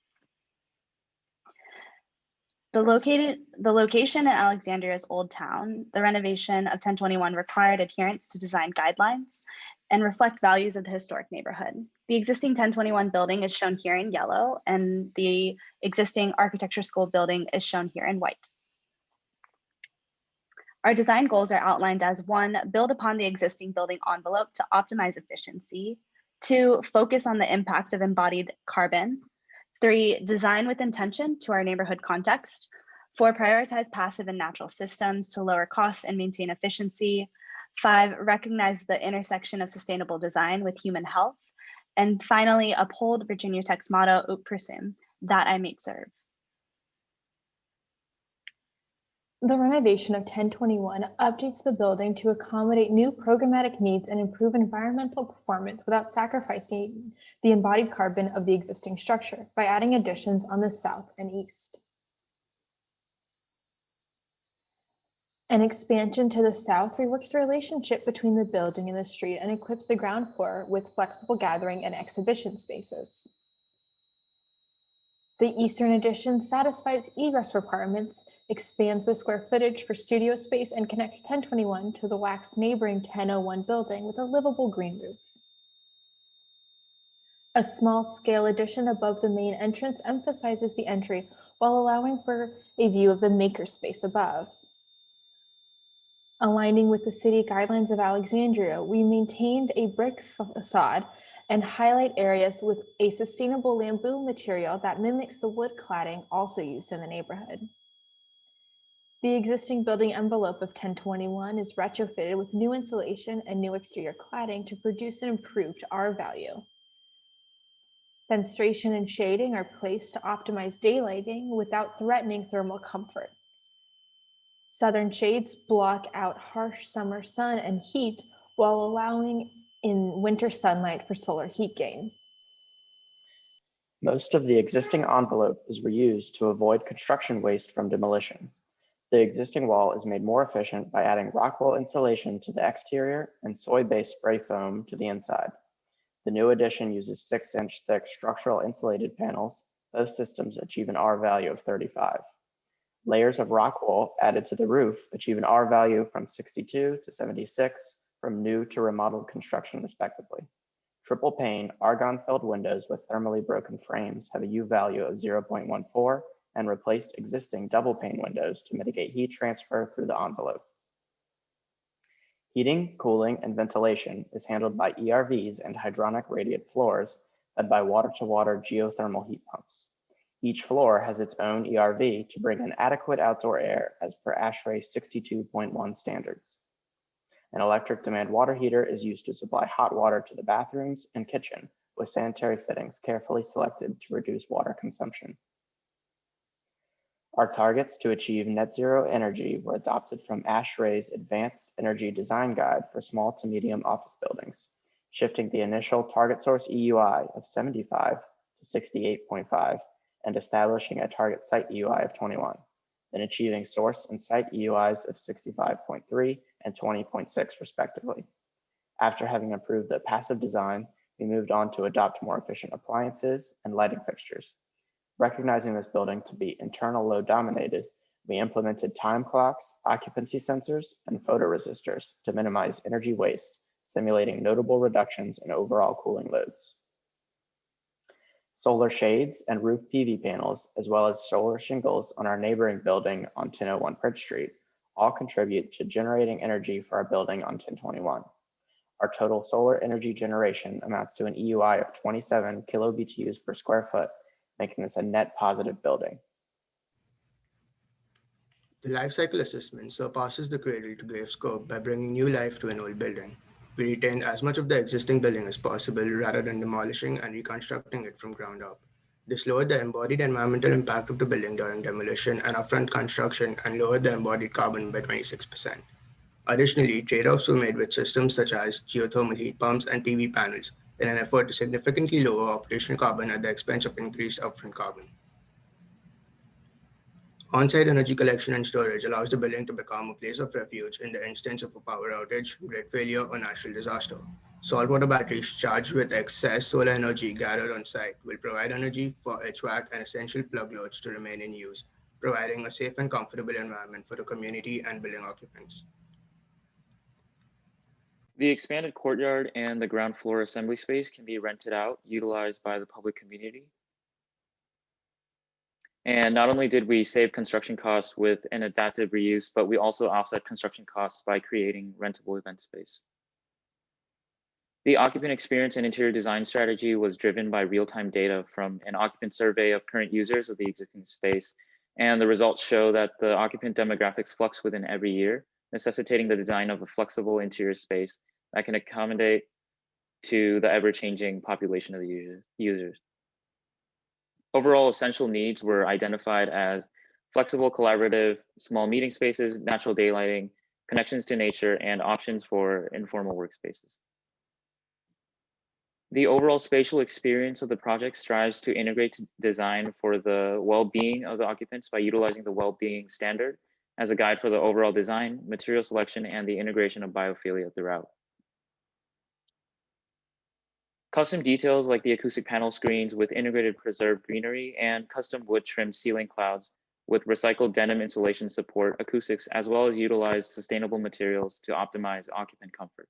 The location in Alexandria's Old Town, the renovation of 1021 required adherence to design guidelines and reflect values of the historic neighborhood. The existing 1021 building is shown here in yellow, and the existing architecture school building is shown here in white. Our design goals are outlined as 1, build upon the existing building envelope to optimize efficiency. 2, focus on the impact of embodied carbon. 3, design with intention to our neighborhood context. 4, prioritize passive and natural systems to lower costs and maintain efficiency. 5, recognize the intersection of sustainable design with human health. And finally, uphold Virginia Tech's motto, Ut Prisum, that I may serve. The renovation of 1021 updates the building to accommodate new programmatic needs and improve environmental performance without sacrificing the embodied carbon of the existing structure by adding additions on the south and east. An expansion to the south reworks the relationship between the building and the street and equips the ground floor with flexible gathering and exhibition spaces. The eastern addition satisfies egress requirements, expands the square footage for studio space, and connects 1021 to the WAC's neighboring 1001 building with a livable green roof. A small scale addition above the main entrance emphasizes the entry while allowing for a view of the makerspace above. Aligning with the city guidelines of Alexandria, we maintained a brick facade and highlight areas with a sustainable bamboo material that mimics the wood cladding also used in the neighborhood. The existing building envelope of 1021 is retrofitted with new insulation and new exterior cladding to produce an improved R value. Fenestration and shading are placed to optimize daylighting without threatening thermal comfort. Southern shades block out harsh summer sun and heat while allowing in winter sunlight for solar heat gain. Most of the existing envelope is reused to avoid construction waste from demolition. The existing wall is made more efficient by adding rock wool insulation to the exterior and soy-based spray foam to the inside. The new addition uses 6-inch thick structural insulated panels. Both systems achieve an R value of 35. Layers of rock wool added to the roof achieve an R value from 62 to 76 from new to remodeled construction respectively. Triple pane argon-filled windows with thermally broken frames have a U value of 0.14 and replaced existing double pane windows to mitigate heat transfer through the envelope. Heating, cooling, and ventilation is handled by ERVs and hydronic radiant floors led by water-to-water geothermal heat pumps. Each floor has its own ERV to bring in adequate outdoor air as per ASHRAE 62.1 standards. An electric demand water heater is used to supply hot water to the bathrooms and kitchen with sanitary fittings carefully selected to reduce water consumption. Our targets to achieve net zero energy were adopted from ASHRAE's Advanced Energy Design Guide for small to medium office buildings, shifting the initial target source EUI of 75 to 68.5 and establishing a target site EUI of 21, then achieving source and site EUIs of 65.3 and 20.6 respectively. After having improved the passive design, we moved on to adopt more efficient appliances and lighting fixtures. Recognizing this building to be internal load dominated, we implemented time clocks, occupancy sensors, and photoresistors to minimize energy waste, simulating notable reductions in overall cooling loads. Solar shades and roof PV panels, as well as solar shingles on our neighboring building on 1001 Pridge Street, all contribute to generating energy for our building on 1021. Our total solar energy generation amounts to an EUI of 27 kilo-BTUs per square foot, making this a net positive building. The life cycle assessment surpasses the cradle to grave scope by bringing new life to an old building. We retained as much of the existing building as possible rather than demolishing and reconstructing it from ground up. This lowered the embodied environmental impact of the building during demolition and upfront construction and lowered the embodied carbon by 26%. Additionally, trade-offs were made with systems such as geothermal heat pumps and PV panels in an effort to significantly lower operational carbon at the expense of increased upfront carbon. On-site energy collection and storage allows the building to become a place of refuge in the instance of a power outage, grid failure, or natural disaster. Saltwater batteries charged with excess solar energy gathered on site will provide energy for HVAC and essential plug loads to remain in use, providing a safe and comfortable environment for the community and building occupants. The expanded courtyard and the ground floor assembly space can be rented out, utilized by the public community. And not only did we save construction costs with an adaptive reuse, but we also offset construction costs by creating rentable event space. The occupant experience and interior design strategy was driven by real-time data from an occupant survey of current users of the existing space. And the results show that the occupant demographics flux within every year, necessitating the design of a flexible interior space that can accommodate to the ever-changing population of the users. Overall essential needs were identified as flexible, collaborative, small meeting spaces, natural daylighting, connections to nature, and options for informal workspaces. The overall spatial experience of the project strives to integrate design for the well-being of the occupants by utilizing the well-being standard as a guide for the overall design, material selection, and the integration of biophilia throughout. Custom details like the acoustic panel screens with integrated preserved greenery and custom wood trimmed ceiling clouds with recycled denim insulation support acoustics, as well as utilize sustainable materials to optimize occupant comfort.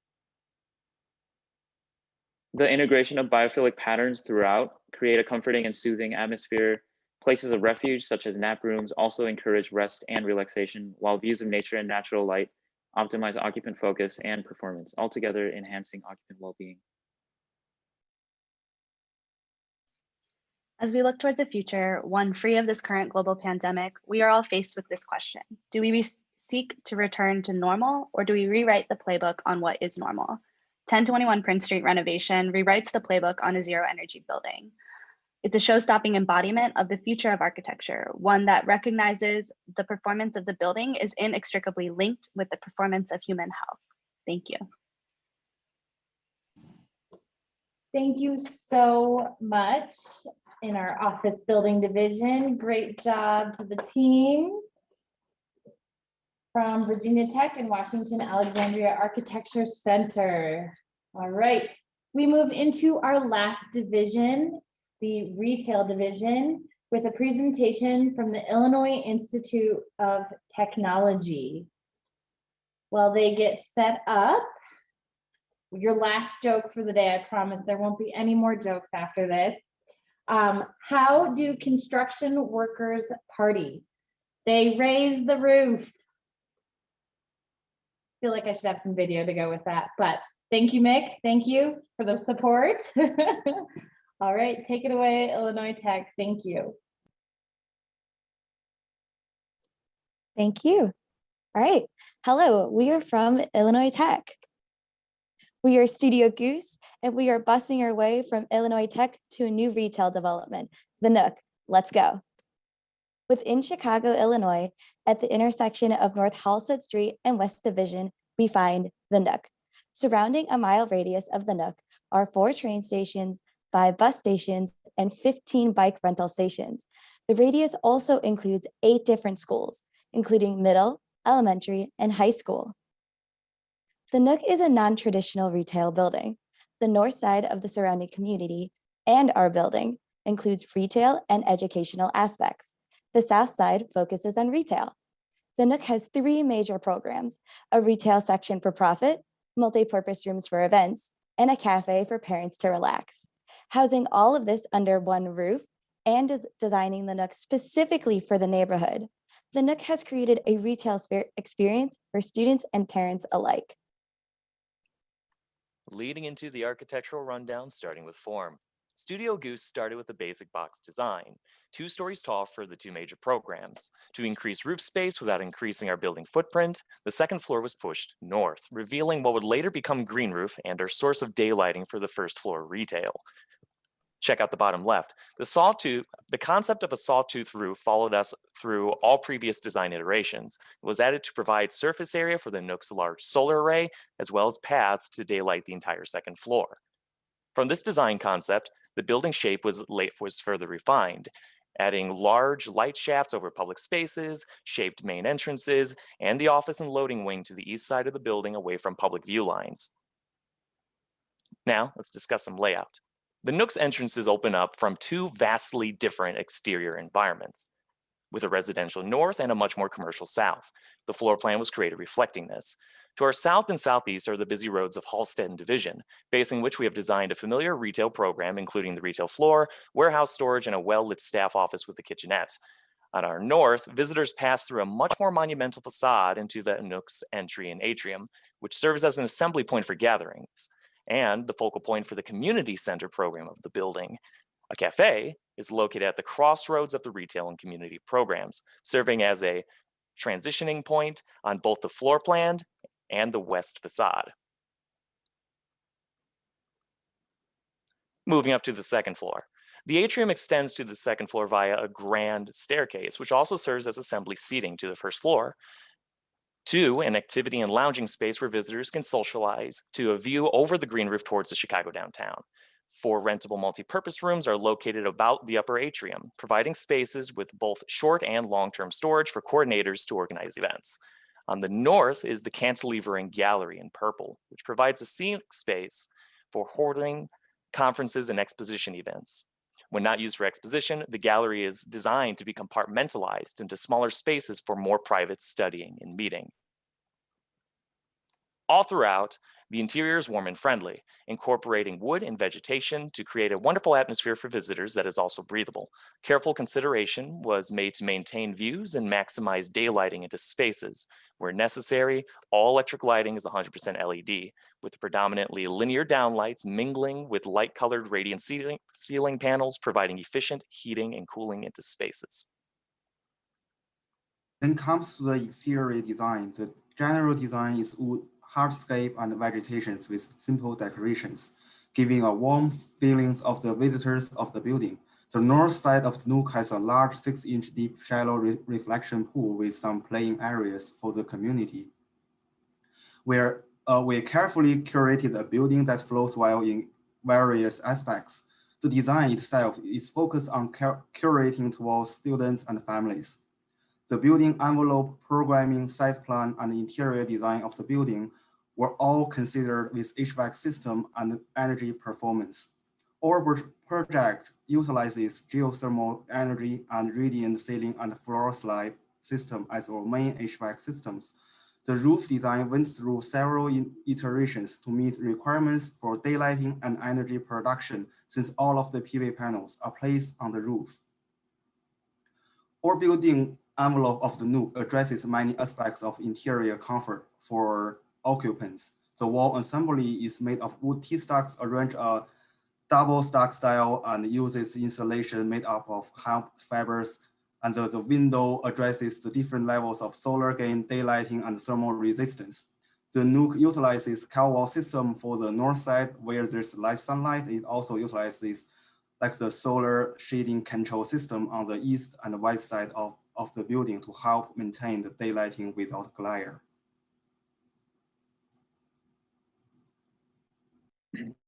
The integration of biophilic patterns throughout create a comforting and soothing atmosphere. Places of refuge, such as nap rooms, also encourage rest and relaxation, while views of nature and natural light optimize occupant focus and performance, altogether enhancing occupant well-being. As we look towards a future, one free of this current global pandemic, we are all faced with this question. Do we seek to return to normal, or do we rewrite the playbook on what is normal? 1021 Prince Street renovation rewrites the playbook on a zero energy building. It's a show-stopping embodiment of the future of architecture, one that recognizes the performance of the building is inextricably linked with the performance of human health. Thank you. Thank you so much in our office building division. Great job to the team from Virginia Tech and Washington Alexandria Architecture Center. All right, we move into our last division, the retail division, with a presentation from the Illinois Institute of Technology. While they get set up, your last joke for the day, I promise there won't be any more jokes after this. How do construction workers party? They raise the roof. Feel like I should have some video to go with that, but thank you, Mick. Thank you for the support. All right, take it away, Illinois Tech. Thank you. Thank you. All right. Hello, we are from Illinois Tech. We are Studio Goose, and we are busing our way from Illinois Tech to a new retail development, the Nook. Let's go. Within Chicago, Illinois, at the intersection of North Halsted Street and West Division, we find the Nook. Surrounding a mile radius of the Nook are 4 train stations, 5 bus stations, and 15 bike rental stations. The radius also includes 8 different schools, including middle, elementary, and high school. The Nook is a non-traditional retail building. The north side of the surrounding community and our building includes retail and educational aspects. The south side focuses on retail. The Nook has 3 major programs: a retail section for profit, multi-purpose rooms for events, and a cafe for parents to relax. Housing all of this under one roof and designing the Nook specifically for the neighborhood, the Nook has created a retail experience for students and parents alike. Leading into the architectural rundown, starting with form. Studio Goose started with a basic box design, 2 stories tall for the 2 major programs. To increase roof space without increasing our building footprint, the second floor was pushed north, revealing what would later become green roof and our source of daylighting for the first floor retail. Check out the bottom left. The concept of a sawtooth roof followed us through all previous design iterations. It was added to provide surface area for the Nook's large solar array, as well as paths to daylight the entire second floor. From this design concept, the building shape was further refined, adding large light shafts over public spaces, shaped main entrances, and the office and loading wing to the east side of the building away from public view lines. Now, let's discuss some layout. The Nook's entrances open up from 2 vastly different exterior environments, with a residential north and a much more commercial south. The floor plan was created reflecting this. To our south and southeast are the busy roads of Halsted and Division, facing which we have designed a familiar retail program, including the retail floor, warehouse storage, and a well-lit staff office with a kitchenette. On our north, visitors pass through a much more monumental facade into the Nook's entry and atrium, which serves as an assembly point for gatherings, and the focal point for the community center program of the building. A cafe is located at the crossroads of the retail and community programs, serving as a transitioning point on both the floor plan and the west facade. Moving up to the second floor. The atrium extends to the second floor via a grand staircase, which also serves as assembly seating to the first floor. 2, an activity and lounging space where visitors can socialize to a view over the green roof towards the Chicago downtown. 4 rentable multi-purpose rooms are located about the upper atrium, providing spaces with both short and long-term storage for coordinators to organize events. On the north is the cantilever and gallery in purple, which provides a scenic space for holding conferences and exposition events. When not used for exposition, the gallery is designed to be compartmentalized into smaller spaces for more private studying and meeting. All throughout, the interior is warm and friendly, incorporating wood and vegetation to create a wonderful atmosphere for visitors that is also breathable. Careful consideration was made to maintain views and maximize daylighting into spaces. Where necessary, all electric lighting is 100% LED, with predominantly linear downlights mingling with light-colored radiant ceiling panels, providing efficient heating and cooling into spaces. Then comes to the exterior design. The general design is wood, hardscape, and vegetations with simple decorations, giving a warm feelings of the visitors of the building. The north side of the nook has a large 6-inch deep shallow reflection pool with some playing areas for the community. Where we carefully curated a building that flows well in various aspects. The design itself is focused on curating towards students and families. The building envelope, programming, site plan, and interior design of the building were all considered with HVAC system and energy performance. Our project utilizes geothermal energy and radiant ceiling and floor slab system as our main HVAC systems. The roof design went through several iterations to meet requirements for daylighting and energy production, since all of the PV panels are placed on the roof. Our building envelope of the nook addresses many aspects of interior comfort for occupants. The wall assembly is made of wood T-stacks arranged a double stack style and uses insulation made up of hemp fibers. And the window addresses the different levels of solar gain, daylighting, and thermal resistance. The nook utilizes wall system for the north side where there's light sunlight. It also utilizes like the solar shading control system on the east and west side of the building to help maintain the daylighting without glare.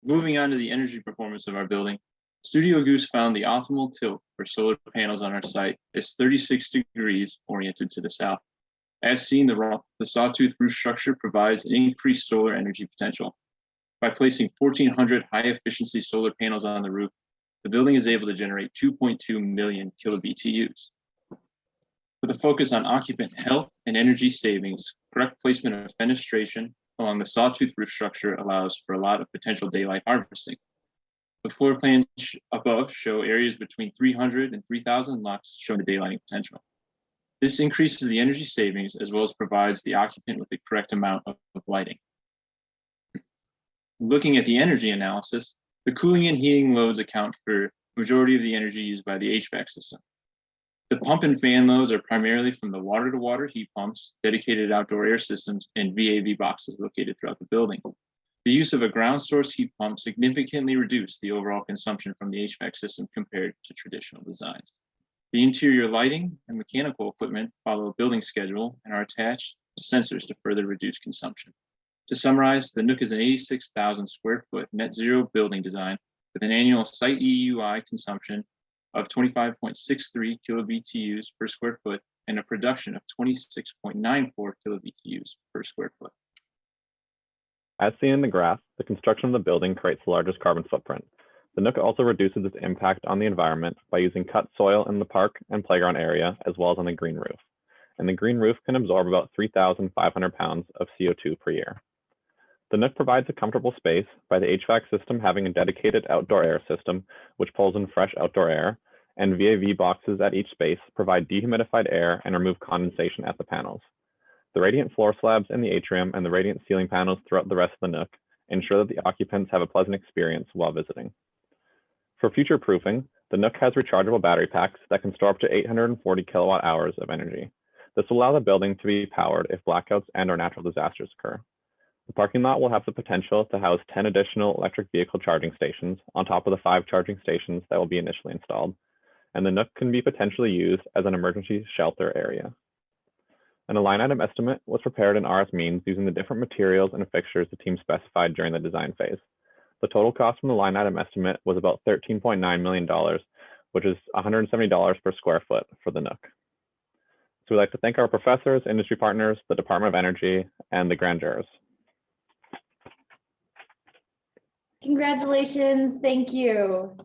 Moving on to the energy performance of our building, Studio Goose found the optimal tilt for solar panels on our site is 36 degrees oriented to the south. As seen, the sawtooth roof structure provides an increased solar energy potential. By placing 1,400 high-efficiency solar panels on the roof, the building is able to generate 2.2 million kBtus. With a focus on occupant health and energy savings, correct placement of fenestration along the sawtooth roof structure allows for a lot of potential daylight harvesting. The floor plans above show areas between 300 and 3,000 lux showing the daylighting potential. This increases the energy savings as well as provides the occupant with the correct amount of lighting. Looking at the energy analysis, the cooling and heating loads account for the majority of the energy used by the HVAC system. The pump and fan loads are primarily from the water-to-water heat pumps, dedicated outdoor air systems, and VAV boxes located throughout the building. The use of a ground source heat pump significantly reduced the overall consumption from the HVAC system compared to traditional designs. The interior lighting and mechanical equipment follow a building schedule and are attached to sensors to further reduce consumption. To summarize, the Nook is an 86,000 square foot net zero building design with an annual site EUI consumption of 25.63 kilobtus per square foot and a production of 26.94 kilobtus per square foot. As seen in the graph, the construction of the building creates the largest carbon footprint. The Nook also reduces its impact on the environment by using cut soil in the park and playground area, as well as on the green roof. And the green roof can absorb about 3,500 pounds of CO2 per year. The Nook provides a comfortable space by the HVAC system having a dedicated outdoor air system, which pulls in fresh outdoor air, and VAV boxes at each space provide dehumidified air and remove condensation at the panels. The radiant floor slabs in the atrium and the radiant ceiling panels throughout the rest of the Nook ensure that the occupants have a pleasant experience while visiting. For future proofing, the Nook has rechargeable battery packs that can store up to 840 kilowatt hours of energy. This will allow the building to be powered if blackouts and/or natural disasters occur. The parking lot will have the potential to house 10 additional electric vehicle charging stations on top of the 5 charging stations that will be initially installed, and the Nook can be potentially used as an emergency shelter area. And a line item estimate was prepared in RS Means using the different materials and fixtures the team specified during the design phase. the total cost from the line item estimate was about $13.9 million, which is $170 per square foot for the Nook. So we'd like to thank our professors, industry partners, the Department of Energy, and the grand jurors. Congratulations, thank you.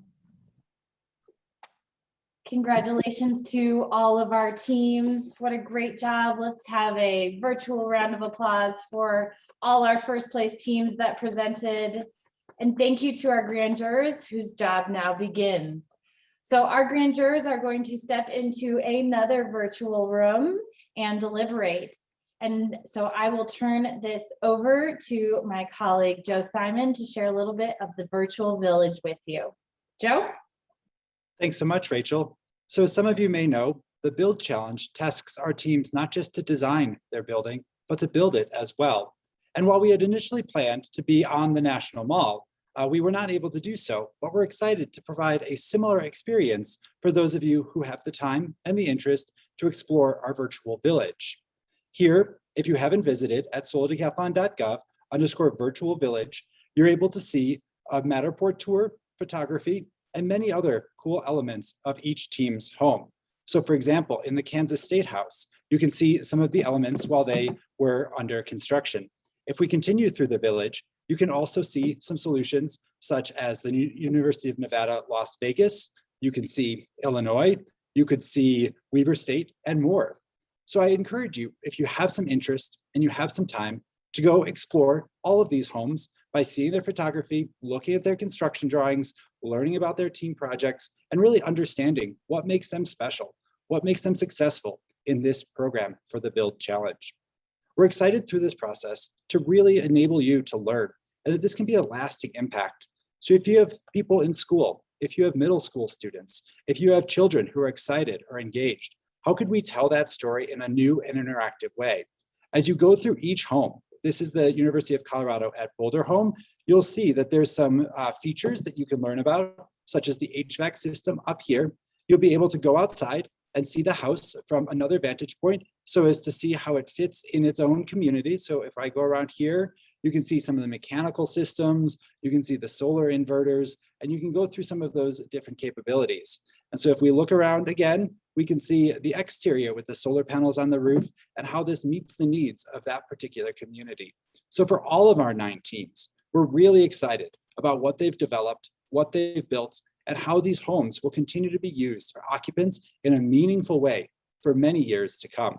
Congratulations to all of our teams. What a great job. Let's have a virtual round of applause for all our first place teams that presented. And thank you to our grand jurors whose job now begins. So our grand jurors are going to step into another virtual room and deliberate. And so I will turn this over to my colleague, Joe Simon, to share a little bit of the virtual village with you. Joe? Thanks so much, Rachel. So as some of you may know, the Build Challenge tasks our teams not just to design their building, but to build it as well. And while we had initially planned to be on the National Mall, we were not able to do so, but we're excited to provide a similar experience for those of you who have the time and the interest to explore our virtual village. Here, if you haven't visited at solodecathlon.gov/virtual village, you're able to see a Matterport tour, photography, and many other cool elements of each team's home. So for example, in the Kansas State House, you can see some of the elements while they were under construction. If we continue through the village, you can also see some solutions such as the University of Nevada, Las Vegas. You can see Illinois, you could see Weber State, and more. So I encourage you, if you have some interest and you have some time, to go explore all of these homes by seeing their photography, looking at their construction drawings, learning about their team projects, and really understanding what makes them special, what makes them successful in this program for the Build Challenge. We're excited through this process to really enable you to learn, and that this can be a lasting impact. So if you have people in school, if you have middle school students, if you have children who are excited or engaged, how could we tell that story in a new and interactive way? As you go through each home, this is the University of Colorado at Boulder home, you'll see that there's some features that you can learn about, such as the HVAC system up here. You'll be able to go outside and see the house from another vantage point so as to see how it fits in its own community. So if I go around here, you can see some of the mechanical systems, you can see the solar inverters, and you can go through some of those different capabilities. And so if we look around again, we can see the exterior with the solar panels on the roof and how this meets the needs of that particular community. So for all of our 9 teams, we're really excited about what they've developed, what they've built, and how these homes will continue to be used for occupants in a meaningful way for many years to come.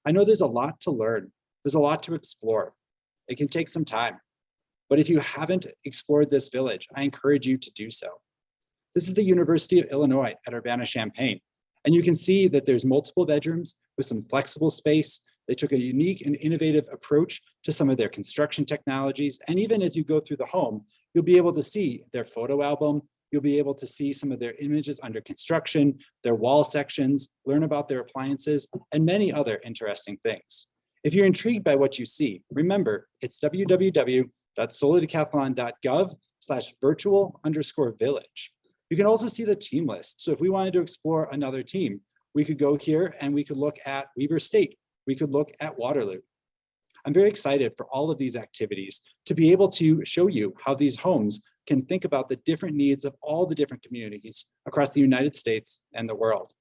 I know there's a lot to learn. There's a lot to explore. It can take some time, but if you haven't explored this village, I encourage you to do so. This is the University of Illinois at Urbana-Champaign, and you can see that there's multiple bedrooms with some flexible space. They took a unique and innovative approach to some of their construction technologies, and even as you go through the home, you'll be able to see their photo album, you'll be able to see some of their images under construction, their wall sections, learn about their appliances, and many other interesting things. If you're intrigued by what you see, remember, it's www.solodecathlon.gov/virtual_village. You can also see the team list. So if we wanted to explore another team, we could go here and we could look at Weber State. We could look at Waterloo. I'm very excited for all of these activities to be able to show you how these homes can think about the different needs of all the different communities across the United States and the world.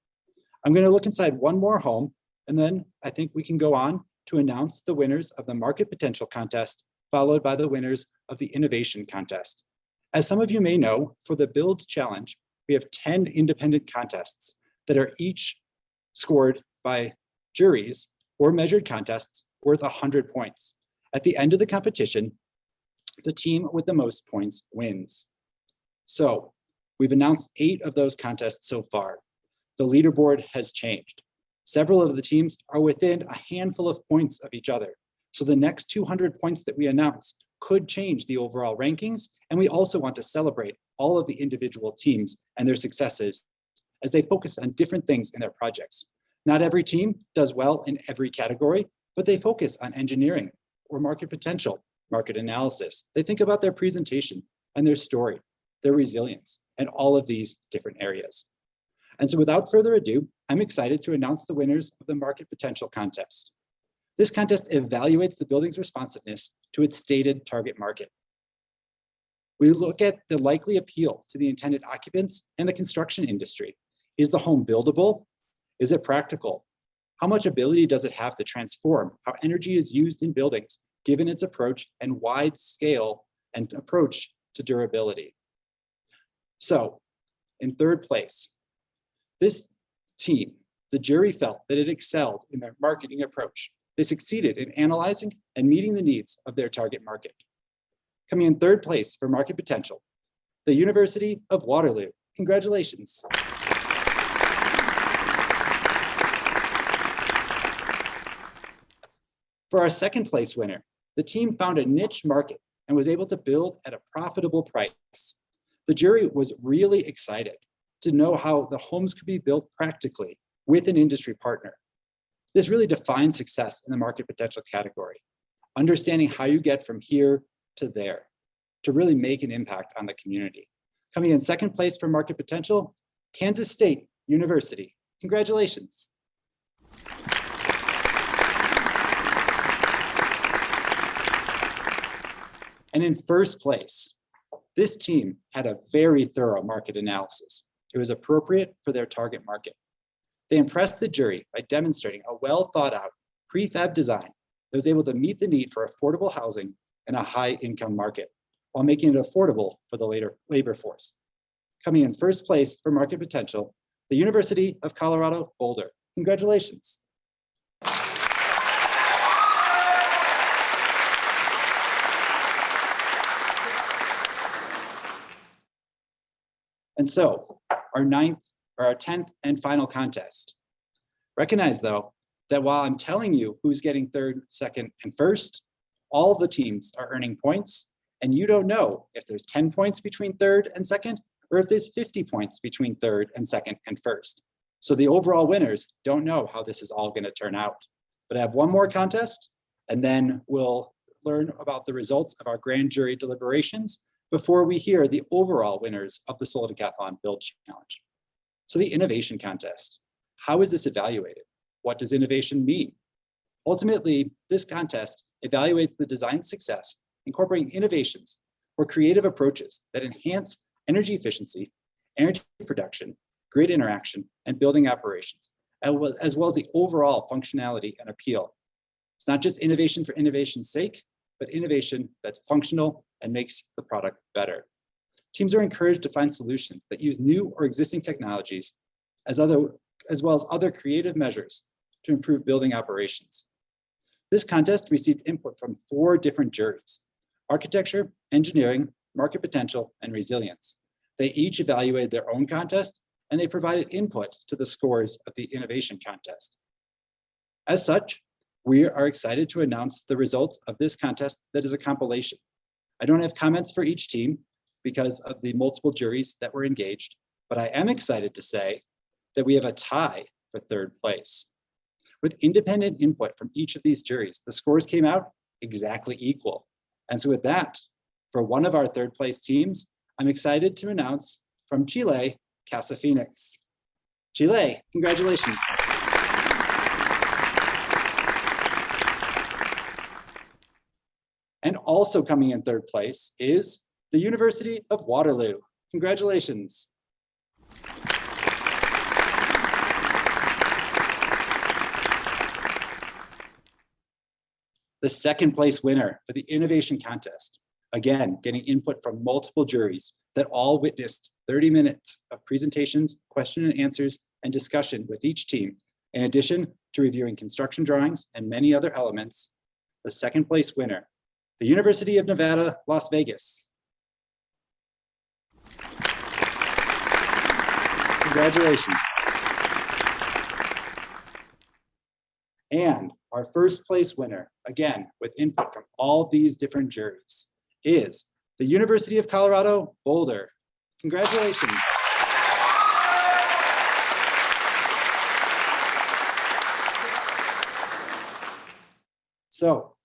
I'm going to look inside one more home, and then I think we can go on to announce the winners of the Market Potential Contest, followed by the winners of the Innovation Contest. As some of you may know, for the Build Challenge, we have 10 independent contests that are each scored by juries or measured contests worth 100 points. At the end of the competition, the team with the most points wins. So we've announced 8 of those contests so far. The leaderboard has changed. Several of the teams are within a handful of points of each other. So the next 200 points that we announce could change the overall rankings. And we also want to celebrate all of the individual teams and their successes as they focus on different things in their projects. Not every team does well in every category, but they focus on engineering or market potential, market analysis. They think about their presentation and their story, their resilience, and all of these different areas. And so without further ado, I'm excited to announce the winners of the Market Potential Contest. This contest evaluates the building's responsiveness to its stated target market. We look at the likely appeal to the intended occupants and the construction industry. Is the home buildable? Is it practical? How much ability does it have to transform how energy is used in buildings, given its approach and wide scale and approach to durability? So, in third place, this team, the jury felt that it excelled in their marketing approach. They succeeded in analyzing and meeting the needs of their target market. Coming in third place for market potential, the University of Waterloo. Congratulations. For our second place winner, the team found a niche market and was able to build at a profitable price. The jury was really excited to know how the homes could be built practically with an industry partner. This really defines success in the market potential category, understanding how you get from here to there to really make an impact on the community. Coming in second place for market potential, Kansas State University. Congratulations. And in first place, this team had a very thorough market analysis. It was appropriate for their target market. They impressed the jury by demonstrating a well thought out prefab design that was able to meet the need for affordable housing in a high income market while making it affordable for the labor force. Coming in first place for market potential, the University of Colorado Boulder. Congratulations. And so our 10th and final contest. Recognize though, that while I'm telling you who's getting third, second, and first, all the teams are earning points, and you don't know if there's 10 points between third and second, or if there's 50 points between third and second and first. So the overall winners don't know how this is all gonna turn out. But I have one more contest, and then we'll learn about the results of our grand jury deliberations before we hear the overall winners of the Solar Decathlon Build Challenge. So the innovation contest. How is this evaluated? What does innovation mean? Ultimately, this contest evaluates the design success, incorporating innovations or creative approaches that enhance energy efficiency, energy production, grid interaction, and building operations, as well as the overall functionality and appeal. It's not just innovation for innovation's sake, but innovation that's functional and makes the product better. Teams are encouraged to find solutions that use new or existing technologies as well as other creative measures to improve building operations. This contest received input from 4 different juries: architecture, engineering, market potential, and resilience. They each evaluated their own contest, and they provided input to the scores of the innovation contest. As such, we are excited to announce the results of this contest that is a compilation. I don't have comments for each team because of the multiple juries that were engaged, but I am excited to say that we have a tie for third place. With independent input from each of these juries, the scores came out exactly equal. And so with that, for one of our third place teams, I'm excited to announce from Chile, Casa Phoenix. Chile, congratulations. And also coming in third place is the University of Waterloo. Congratulations. The second place winner for the innovation contest, again, getting input from multiple juries that all witnessed 30 minutes of presentations, question and answers, and discussion with each team, in addition to reviewing construction drawings and many other elements. The second place winner, the University of Nevada, Las Vegas. Congratulations. And our first place winner, again, with input from all these different juries, is the University of Colorado, Boulder. Congratulations. So,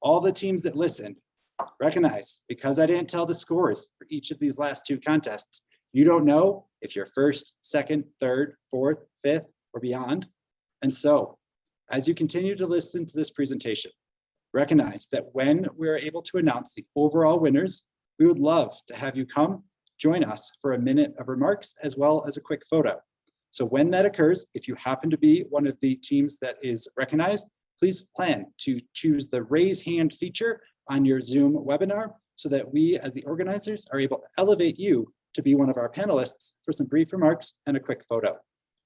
all the teams that listened, recognize, because I didn't tell the scores for each of these last 2 contests, you don't know if you're first, second, third, fourth, fifth, or beyond. And so, as you continue to listen to this presentation, recognize that when we're able to announce the overall winners We would love to have you come join us for a minute of remarks as well as a quick photo. So when that occurs, if you happen to be one of the teams that is recognized, please plan to choose the raise hand feature on your Zoom webinar so that we as the organizers are able to elevate you to be one of our panelists for some brief remarks and a quick photo.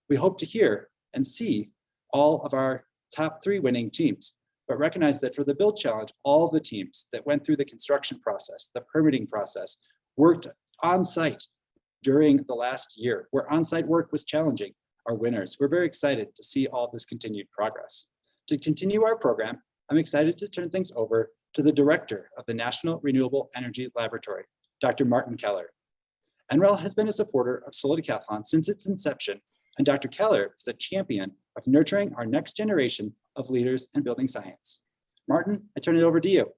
We hope to hear and see all of our top 3 winning teams, but recognize that for the Build Challenge, all the teams that went through the construction process, the permitting process, worked on site during the last year, where on-site work was challenging, are winners. We're very excited to see all this continued progress. To continue our program, I'm excited to turn things over to the director of the National Renewable Energy Laboratory, Dr. Martin Keller. NREL has been a supporter of Solar Decathlon since its inception, and Dr. Keller is a champion of nurturing our next generation of leaders in building science. Martin, I turn it over to you.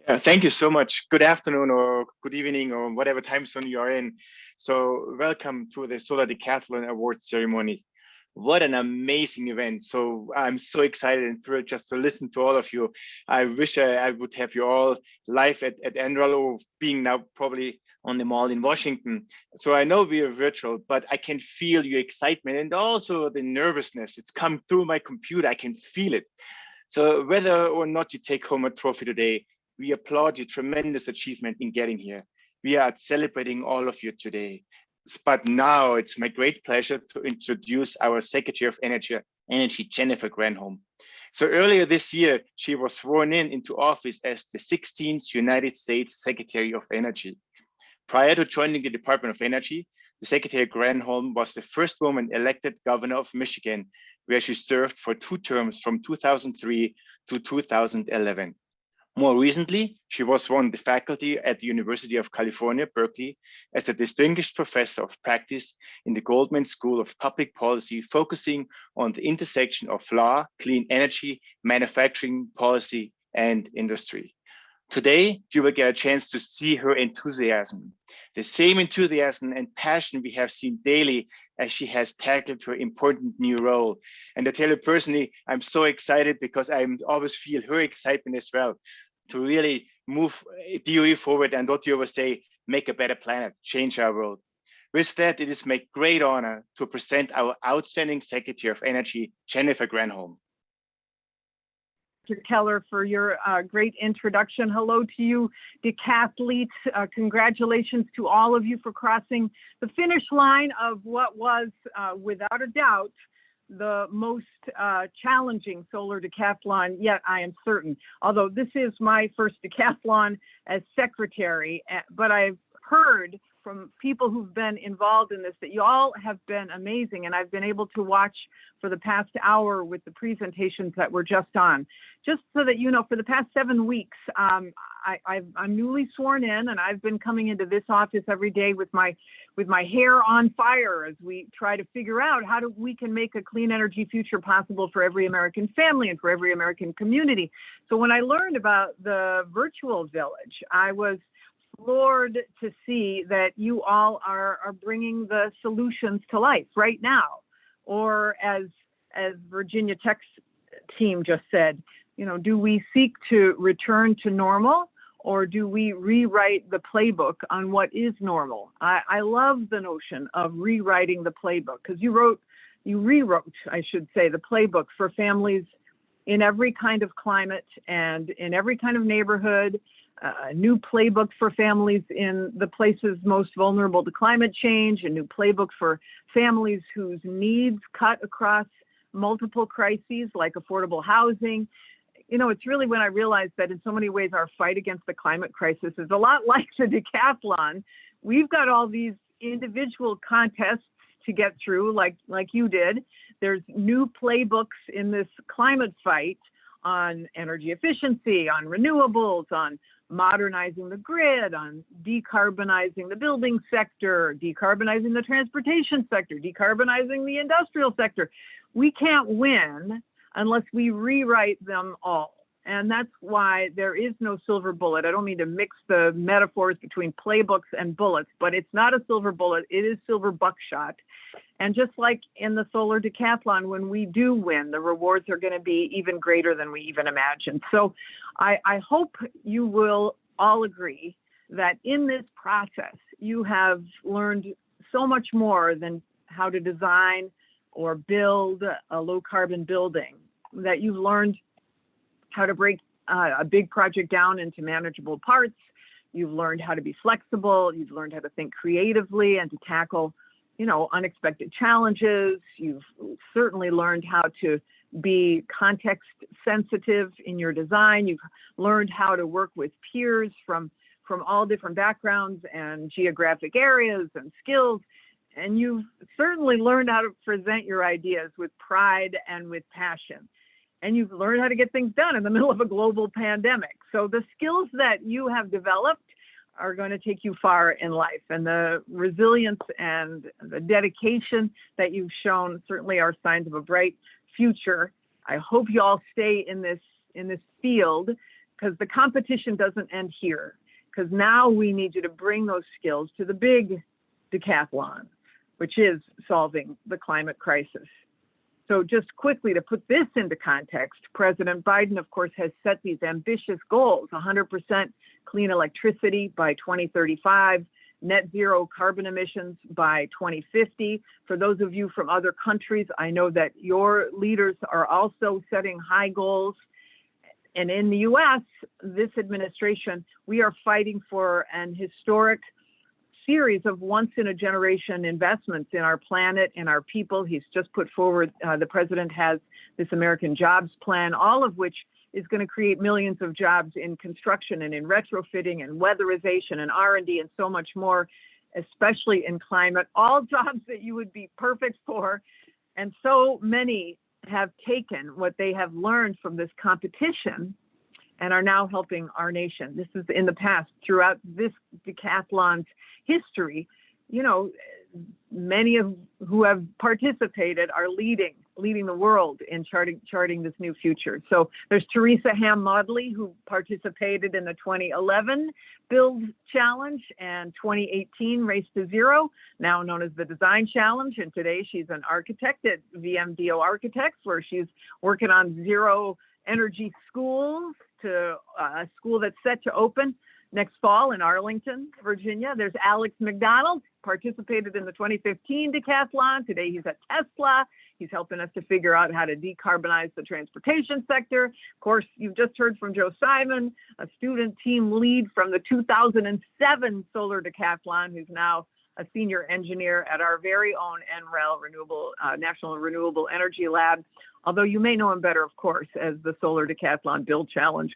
Thank you so much. Good afternoon or good evening or whatever time zone you are in. So welcome to the Solar Decathlon Awards ceremony. What an amazing event. So I'm so excited and thrilled just to listen to all of you. I wish I would have you all live at NREL, or being now probably on the mall in Washington. So I know we are virtual, but I can feel your excitement and also the nervousness. It's come through my computer. I can feel it. So whether or not you take home a trophy today, we applaud your tremendous achievement in getting here. We are celebrating all of you today. But now it's my great pleasure to introduce our Secretary of Energy, Jennifer Granholm. So earlier this year, she was sworn into office as the 16th United States Secretary of Energy. Prior to joining the Department of Energy, the Secretary Granholm was the first woman elected governor of Michigan, where she served for 2 terms from 2003 to 2011. More recently, she was on the faculty at the University of California, Berkeley, as a distinguished professor of practice in the Goldman School of Public Policy, focusing on the intersection of law, clean energy, manufacturing, policy, and industry. Today, you will get a chance to see her enthusiasm, the same enthusiasm and passion we have seen daily as she has tackled her important new role. And I tell you personally, I'm so excited because I always feel her excitement as well, to really move DOE forward and what you always say, make a better planet, change our world. With that, it is my great honor to present our outstanding Secretary of Energy, Jennifer Granholm. Dr. Keller, for your great introduction. Hello to you, decathletes. Congratulations to all of you for crossing the finish line of what was, without a doubt, the most challenging solar decathlon yet, I am certain. Although this is my first decathlon as secretary, but I've heard from people who've been involved in this that you all have been amazing, and I've been able to watch for the past hour with the presentations that were just on. Just so that you know, for the past 7 weeks, I'm newly sworn in, and I've been coming into this office every day with my hair on fire as we try to figure out how we can make a clean energy future possible for every American family and for every American community. So when I learned about the virtual village, I was floored to see that you all are bringing the solutions to life right now. Or as Virginia Tech's team just said, you know, do we seek to return to normal, or do we rewrite the playbook on what is normal? I love the notion of rewriting the playbook, because you rewrote, I should say, the playbook for families in every kind of climate and in every kind of neighborhood. A new playbook for families in the places most vulnerable to climate change, a new playbook for families whose needs cut across multiple crises like affordable housing. You know, it's really when I realized that in so many ways our fight against the climate crisis is a lot like the decathlon. We've got all these individual contests to get through, like you did. There's new playbooks in this climate fight on energy efficiency, on renewables, on modernizing the grid, on decarbonizing the building sector, decarbonizing the transportation sector, decarbonizing the industrial sector. We can't win unless we rewrite them all. And that's why there is no silver bullet. I don't mean to mix the metaphors between playbooks and bullets, but it's not a silver bullet, it is silver buckshot. And just like in the solar decathlon, when we do win, the rewards are going to be even greater than we even imagined. So I hope you will all agree that in this process, you have learned so much more than how to design or build a low carbon building, that you've learned how to break a big project down into manageable parts. You've learned how to be flexible. You've learned how to think creatively and to tackle, you know, unexpected challenges. You've certainly learned how to be context sensitive in your design. You've learned how to work with peers from all different backgrounds and geographic areas and skills. And you've certainly learned how to present your ideas with pride and with passion. And you've learned how to get things done in the middle of a global pandemic. So the skills that you have developed are going to take you far in life, and the resilience and the dedication that you've shown certainly are signs of a bright future. I hope you all stay in this field, because the competition doesn't end here, because now we need you to bring those skills to the big decathlon, which is solving the climate crisis. So just quickly to put this into context, President Biden, of course, has set these ambitious goals: 100% clean electricity by 2035, net zero carbon emissions by 2050. For those of you from other countries, I know that your leaders are also setting high goals. And in the US, this administration, we are fighting for an historic series of once-in-a-generation investments in our planet and our people. He's just put forward, the president has this American Jobs Plan, all of which is going to create millions of jobs in construction and in retrofitting and weatherization and R&D and so much more, especially in climate, all jobs that you would be perfect for. And so many have taken what they have learned from this competition and are now helping our nation. This is in the past, throughout this decathlon's history, you know, many of who have participated are leading the world in charting this new future. So there's Teresa Ham-Modley, who participated in the 2011 Build Challenge and 2018 Race to Zero, now known as the Design Challenge. And today she's an architect at VMDO Architects, where she's working on zero energy schools, to a school that's set to open next fall in Arlington, Virginia. There's Alex McDonald, participated in the 2015 decathlon. Today he's at Tesla. He's helping us to figure out how to decarbonize the transportation sector. Of course, you've just heard from Joe Simon, a student team lead from the 2007 solar decathlon, who's now a senior engineer at our very own NREL National Renewable Energy Lab. Although you may know him better, of course, as the Solar Decathlon Build Challenge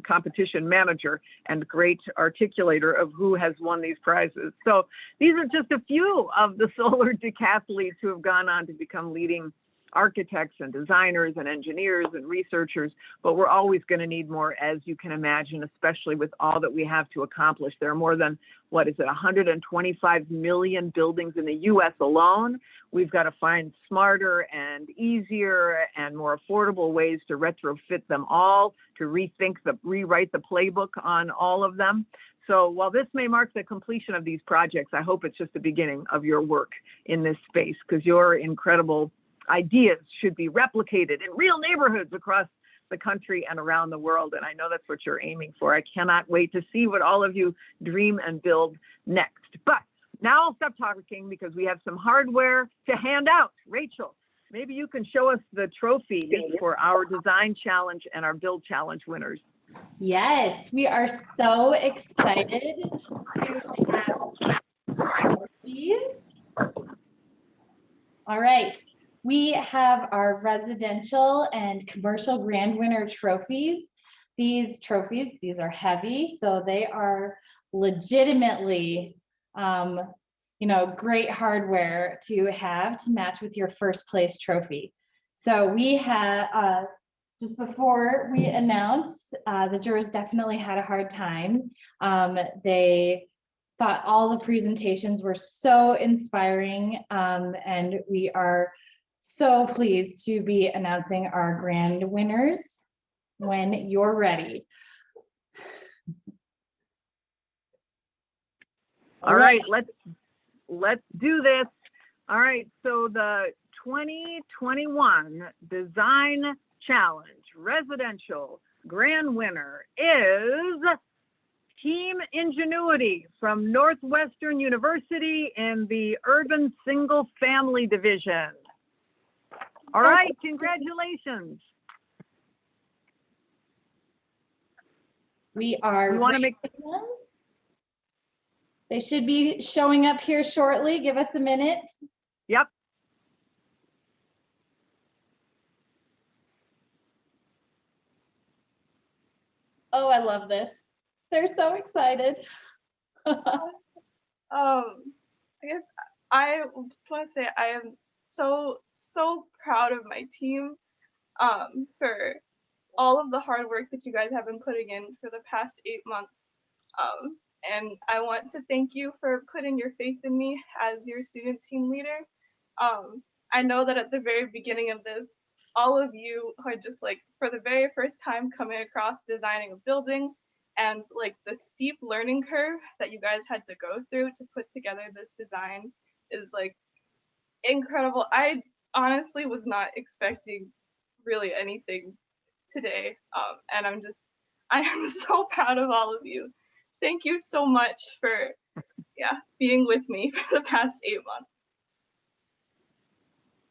competition manager and great articulator of who has won these prizes. So these are just a few of the solar decathletes who have gone on to become leading architects and designers and engineers and researchers, but we're always going to need more, as you can imagine, especially with all that we have to accomplish. There are more than, 125 million buildings in the US alone. We've got to find smarter and easier and more affordable ways to retrofit them all, to rewrite the playbook on all of them. So while this may mark the completion of these projects, I hope it's just the beginning of your work in this space, because your incredible ideas should be replicated in real neighborhoods across the country and around the world. And I know that's what you're aiming for. I cannot wait to see what all of you dream and build next. But now I'll stop talking, because we have some hardware to hand out. Rachel, maybe you can show us the trophies for our design challenge and our build challenge winners. Yes, we are so excited to have trophies. All right. We have our residential and commercial grand winner trophies. These trophies, these are heavy, so they are legitimately, great hardware to have to match with your first place trophy. So we had, just before we announce, the jurors definitely had a hard time. They thought all the presentations were so inspiring, and we are so pleased to be announcing our grand winners when you're ready. All right, let's do this. All right, so the 2021 Design Challenge Residential Grand Winner is Team Ingenuity from Northwestern University in the Urban Single Family Division. All right, congratulations. We are. You want to make them. They should be showing up here shortly. Give us a minute. Yep. Oh, I love this. They're so excited. I guess I just want to say I am so proud of my team for all of the hard work that you guys have been putting in for the past 8 months. And I want to thank you for putting your faith in me as your student team leader. I know that at the very beginning of this, all of you are just like, for the very first time coming across designing a building, and like the steep learning curve that you guys had to go through to put together this design is like incredible. I honestly was not expecting really anything today. And I am so proud of all of you. Thank you so much for being with me for the past 8 months.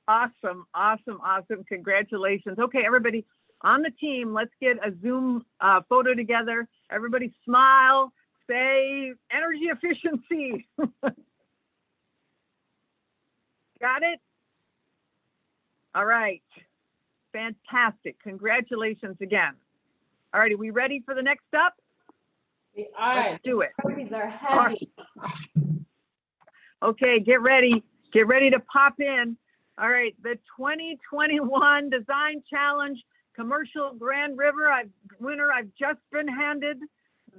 Awesome, awesome, awesome. Congratulations. Okay, everybody on the team, let's get a Zoom photo together. Everybody smile, say energy efficiency. Got it? All right. Fantastic. Congratulations again. All right, are we ready for the next step? We are. Let's do it. These are heavy. Okay, get ready. Get ready to pop in. All right, the 2021 Design Challenge Commercial Grand River winner. I've just been handed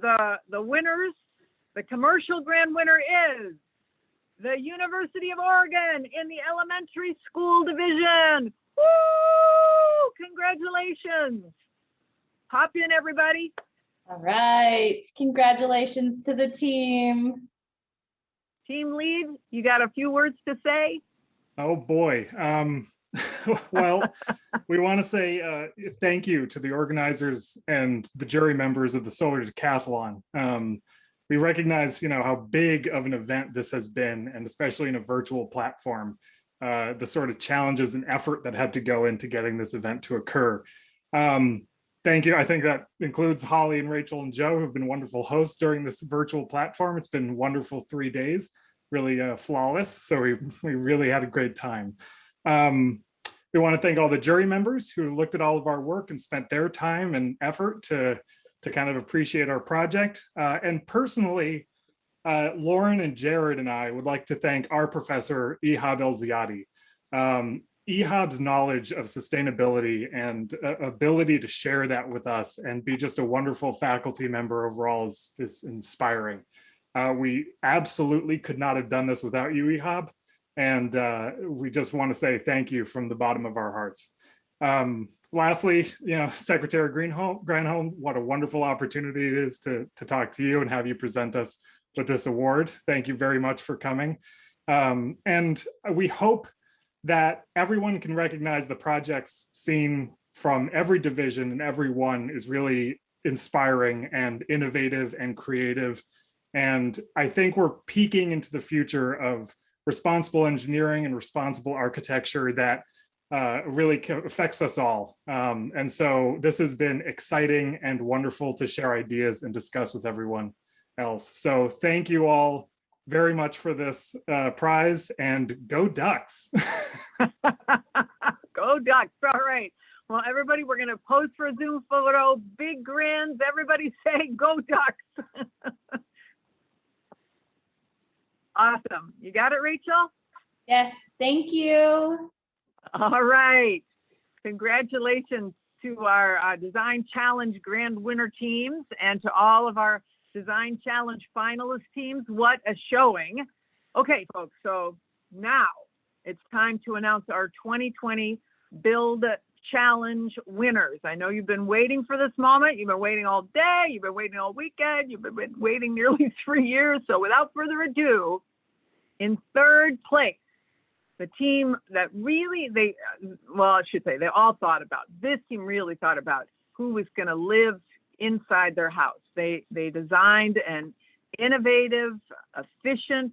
the winners. The commercial grand winner is the University of Oregon in the elementary school division. Woo! Congratulations. Hop in, everybody. All right. Congratulations to the team. Team lead, you got a few words to say? Oh boy. Well, we want to say thank you to the organizers and the jury members of the Solar Decathlon. We recognize, how big of an event this has been, and especially in a virtual platform, the sort of challenges and effort that had to go into getting this event to occur. Thank you. I think that includes Holly and Rachel and Joe, who've been wonderful hosts during this virtual platform. It's been wonderful 3 days, really flawless. So we really had a great time. We want to thank all the jury members who looked at all of our work and spent their time and effort to kind of appreciate our project. And personally, Lauren and Jared and I would like to thank our professor, Ihab El-Ziadi. Ihab's knowledge of sustainability and ability to share that with us and be just a wonderful faculty member overall is inspiring. We absolutely could not have done this without you, Ihab. And we just want to say thank you from the bottom of our hearts. Lastly, Secretary Granholm, what a wonderful opportunity it is to talk to you and have you present us with this award. Thank you very much for coming. And we hope that everyone can recognize the projects seen from every division, and every one is really inspiring and innovative and creative. And I think we're peeking into the future of responsible engineering and responsible architecture that really affects us all. And so this has been exciting and wonderful to share ideas and discuss with everyone else. So thank you all very much for this prize, and go Ducks. Go Ducks. All right. Well, everybody, we're going to pose for a Zoom photo. Big grins. Everybody say, go Ducks. Awesome. You got it, Rachel? Yes, thank you. All right. Congratulations to our Design Challenge Grand Winner teams and to all of our Design Challenge finalist teams. What a showing. Okay, folks, so now it's time to announce our 2020 Build Challenge winners. I know you've been waiting for this moment. You've been waiting all day. You've been waiting all weekend. You've been waiting nearly 3 years. So without further ado, in third place, the team that really, they all thought about, this team really thought about who was going to live inside their house. They designed an innovative, efficient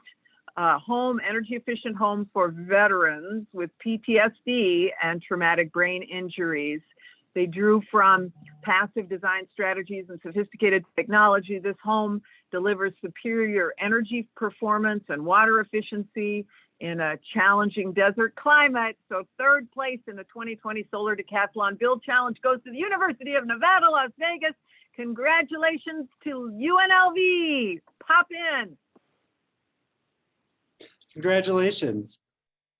home, energy efficient home for veterans with PTSD and traumatic brain injuries. They drew from passive design strategies and sophisticated technology. This home delivers superior energy performance and water efficiency in a challenging desert climate. So third place in the 2020 Solar Decathlon Build Challenge goes to the University of Nevada, Las Vegas. Congratulations to UNLV. Pop in. Congratulations.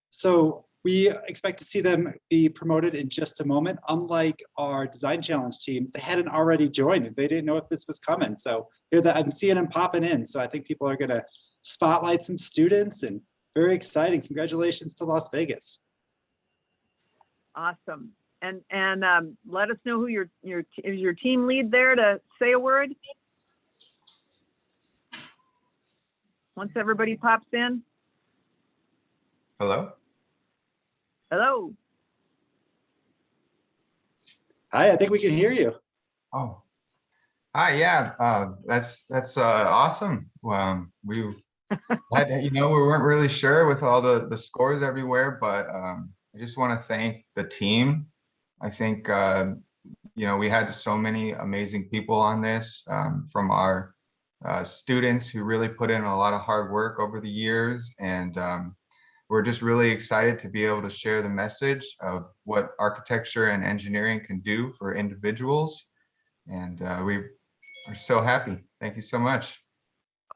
So we expect to see them be promoted in just a moment. Unlike our design challenge teams, they hadn't already joined. They didn't know if this was coming. So here that I'm seeing them popping in. So I think people are gonna spotlight some students, and very exciting. Congratulations to Las Vegas. Awesome. And let us know who is your team lead there to say a word. Once everybody pops in. Hello? Hello. Hi, I think we can hear you. Oh, hi, yeah, that's awesome. We had, we weren't really sure with all the scores everywhere, but I just want to thank the team. I think, we had so many amazing people on this, from our students who really put in a lot of hard work over the years, and we're just really excited to be able to share the message of what architecture and engineering can do for individuals. And we are so happy. Thank you so much.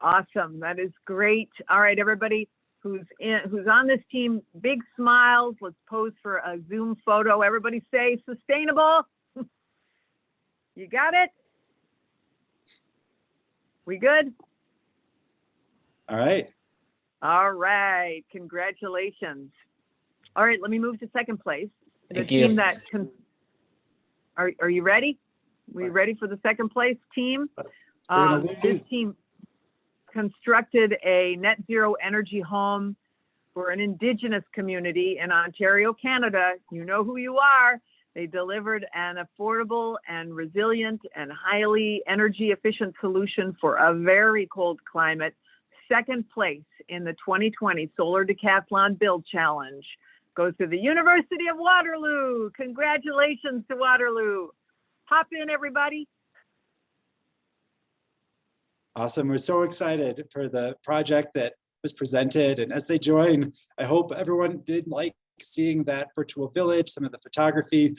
Awesome. That is great. All right, everybody who's on this team, big smiles. Let's pose for a Zoom photo. Everybody say sustainable. You got it? We good? All right. All right, congratulations. All right, let me move to second place. Thank you. Team that are you ready? We ready for the second place team? This team constructed a net zero energy home for an Indigenous community in Ontario, Canada. You know who you are. They delivered an affordable and resilient and highly energy efficient solution for a very cold climate. Second place in the 2020 Solar Decathlon Build Challenge goes to the University of Waterloo. Congratulations to Waterloo. Hop in, everybody. Awesome. We're so excited for the project that was presented. And as they join, I hope everyone did like seeing that virtual village, some of the photography.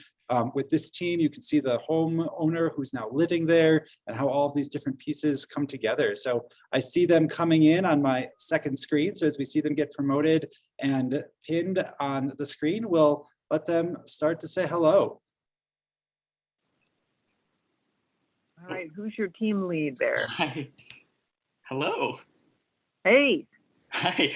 With this team, you can see the homeowner who's now living there and how all of these different pieces come together. So I see them coming in on my second screen. So as we see them get promoted and pinned on the screen, we'll let them start to say hello. All right, who's your team lead there? Hi. Hello. Hey. Hi.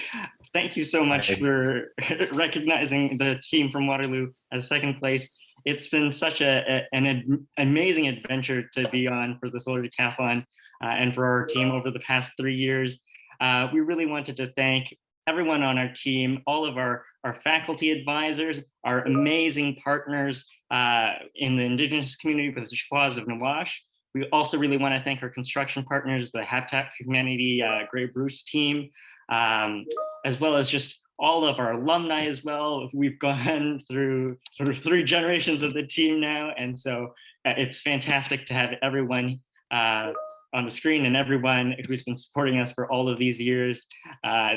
Thank you so much for recognizing the team from Waterloo as second place. It's been such an amazing adventure to be on for the Solar Decathlon and for our team over the past 3 years. We really wanted to thank everyone on our team, all of our faculty advisors, our amazing partners in the Indigenous community with the Chippewas of Nawash. We also really want to thank our construction partners, the Habitat for Humanity Grey Bruce team, as well as just all of our alumni as well. We've gone through sort of 3 generations of the team now. And so it's fantastic to have everyone on the screen and everyone who's been supporting us for all of these years.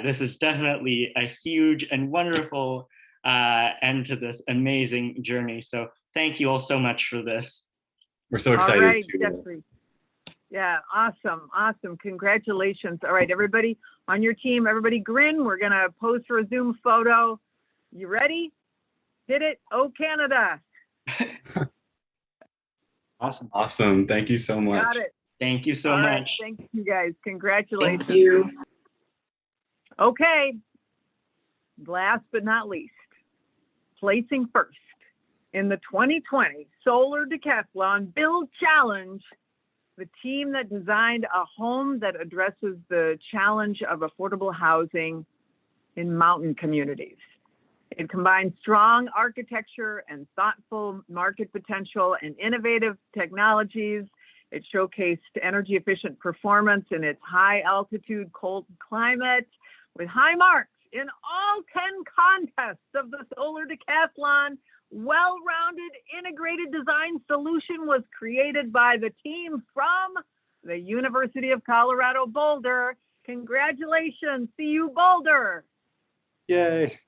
This is definitely a huge and wonderful end to this amazing journey. So thank you all so much for this. We're so excited. All right, Jeffrey. Yeah, awesome, awesome. Congratulations. All right, everybody on your team, everybody grin. We're gonna pose for a Zoom photo. You ready? Hit it. Oh, Canada. Awesome. Awesome. Thank you so much. Got it. Thank you so All right, much. thank you guys. Congratulations. Thank you. Okay. Last but not least, placing first in the 2020 Solar Decathlon Build Challenge, the team that designed a home that addresses the challenge of affordable housing in mountain communities. It combines strong architecture and thoughtful market potential and innovative technologies It showcased energy efficient performance in its high altitude, cold climate with high marks in all 10 contests of the Solar Decathlon. Well-rounded integrated design solution was created by the team from the University of Colorado Boulder. Congratulations, CU Boulder. Yay.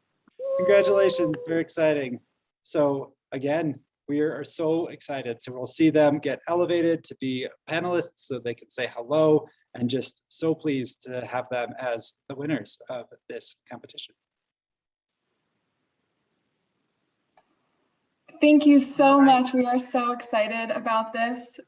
Congratulations, very exciting. So again, we are so excited. So we'll see them get elevated to be panelists so they can say hello, and just so pleased to have them as the winners of this competition. Thank you so much. We are so excited about this.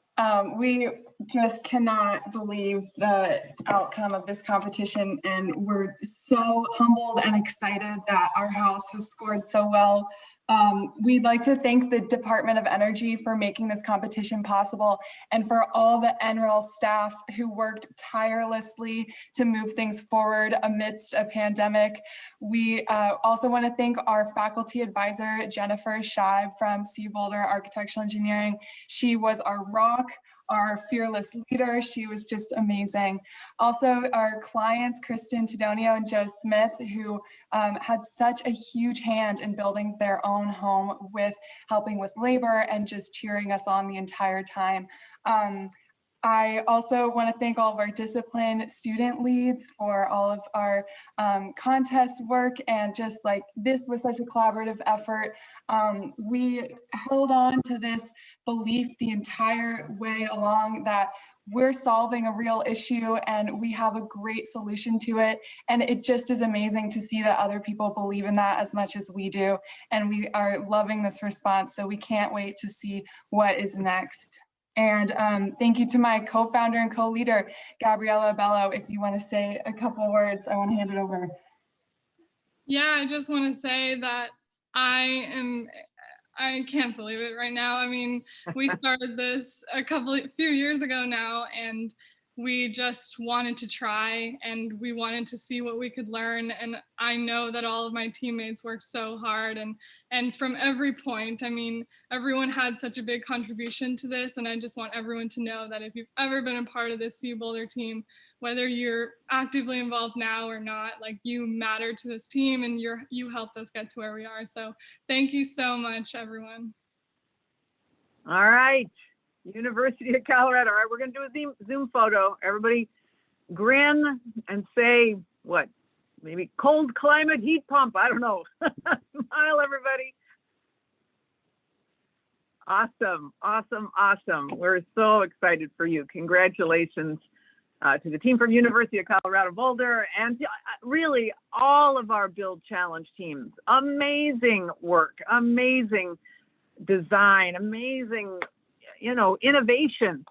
We just cannot believe the outcome of this competition, and we're so humbled and excited that our house has scored so well. We'd like to thank the Department of Energy for making this competition possible, and for all the NREL staff who worked tirelessly to move things forward amidst a pandemic. We also want to thank our faculty advisor, Jennifer Shive from CU Boulder Architectural Engineering. She was our rock, our fearless leader. She was just amazing. Also, our clients, Kristen Tidonio and Joe Smith, who had such a huge hand in building their own home, with helping with labor and just cheering us on the entire time. I also want to thank all of our discipline student leads for all of our contest work, and just like this was such a collaborative effort. We held on to this belief the entire way along that we're solving a real issue and we have a great solution to it. And it just is amazing to see that other people believe in that as much as we do. And we are loving this response. So we can't wait to see what is next. And thank you to my co-founder and co-leader, Gabriella Bello. If you want to say a couple words, I want to hand it over. Yeah, I just want to say that I can't believe it right now. I mean, we started this few years ago now, and we just wanted to try, and we wanted to see what we could learn. And I know that all of my teammates worked so hard, and from every point, I mean, everyone had such a big contribution to this. And I just want everyone to know that if you've ever been a part of this CU Boulder team, whether you're actively involved now or not, like, you matter to this team, and you helped us get to where we are. So thank you so much, everyone. All right. University of Colorado. All right, we're going to do a Zoom photo. Everybody grin and say what? Maybe cold climate heat pump. I don't know. Smile, everybody. Awesome, awesome, awesome. We're so excited for you. Congratulations to the team from University of Colorado Boulder, and really all of our Build Challenge teams. Amazing work, amazing design, amazing, innovation,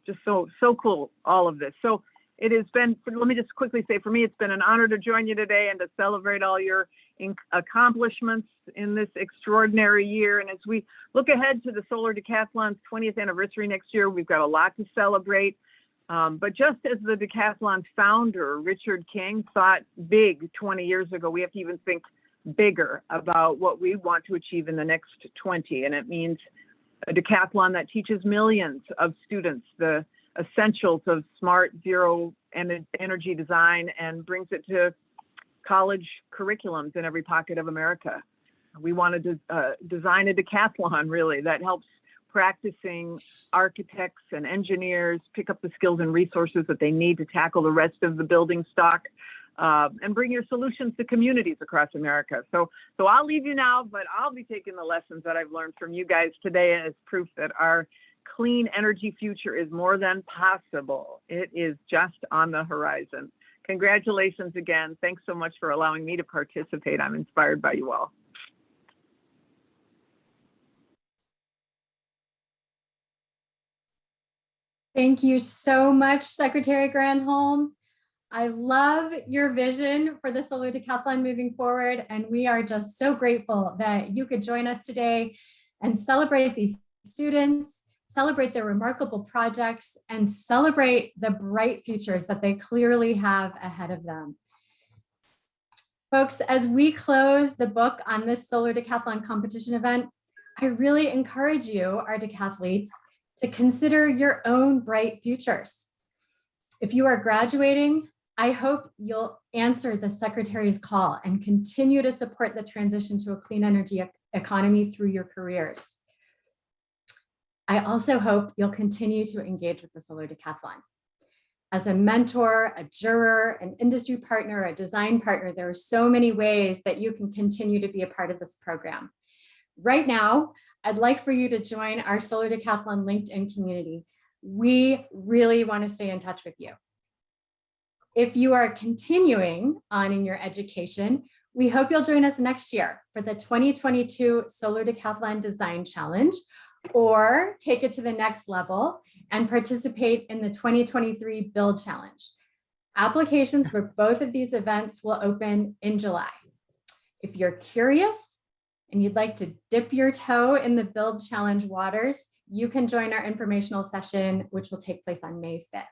just so cool, all of this. So it has been, let me just quickly say, for me, it's been an honor to join you today and to celebrate all your accomplishments in this extraordinary year. And as we look ahead to the Solar Decathlon's 20th anniversary next year, we've got a lot to celebrate. But just as the Decathlon founder, Richard King, thought big 20 years ago, we have to even think bigger about what we want to achieve in the next 20. And it means a decathlon that teaches millions of students the essentials of smart zero energy design and brings it to college curriculums in every pocket of America. We wanted to design a decathlon, really, that helps practicing architects and engineers pick up the skills and resources that they need to tackle the rest of the building stock, and bring your solutions to communities across America. So I'll leave you now, but I'll be taking the lessons that I've learned from you guys today as proof that our clean energy future is more than possible. It is just on the horizon. Congratulations again. Thanks so much for allowing me to participate. I'm inspired by you all. Thank you so much, Secretary Granholm. I love your vision for the Solar Decathlon moving forward, and we are just so grateful that you could join us today and celebrate these students, celebrate their remarkable projects, and celebrate the bright futures that they clearly have ahead of them. Folks, as we close the book on this Solar Decathlon competition event, I really encourage you, our decathletes, to consider your own bright futures. If you are graduating, I hope you'll answer the Secretary's call and continue to support the transition to a clean energy economy through your careers. I also hope you'll continue to engage with the Solar Decathlon. As a mentor, a juror, an industry partner, a design partner, there are so many ways that you can continue to be a part of this program. Right now, I'd like for you to join our Solar Decathlon LinkedIn community. We really want to stay in touch with you. If you are continuing on in your education, we hope you'll join us next year for the 2022 Solar Decathlon Design Challenge, or take it to the next level and participate in the 2023 Build Challenge. Applications for both of these events will open in July. If you're curious and you'd like to dip your toe in the Build Challenge waters, you can join our informational session, which will take place on May 5th.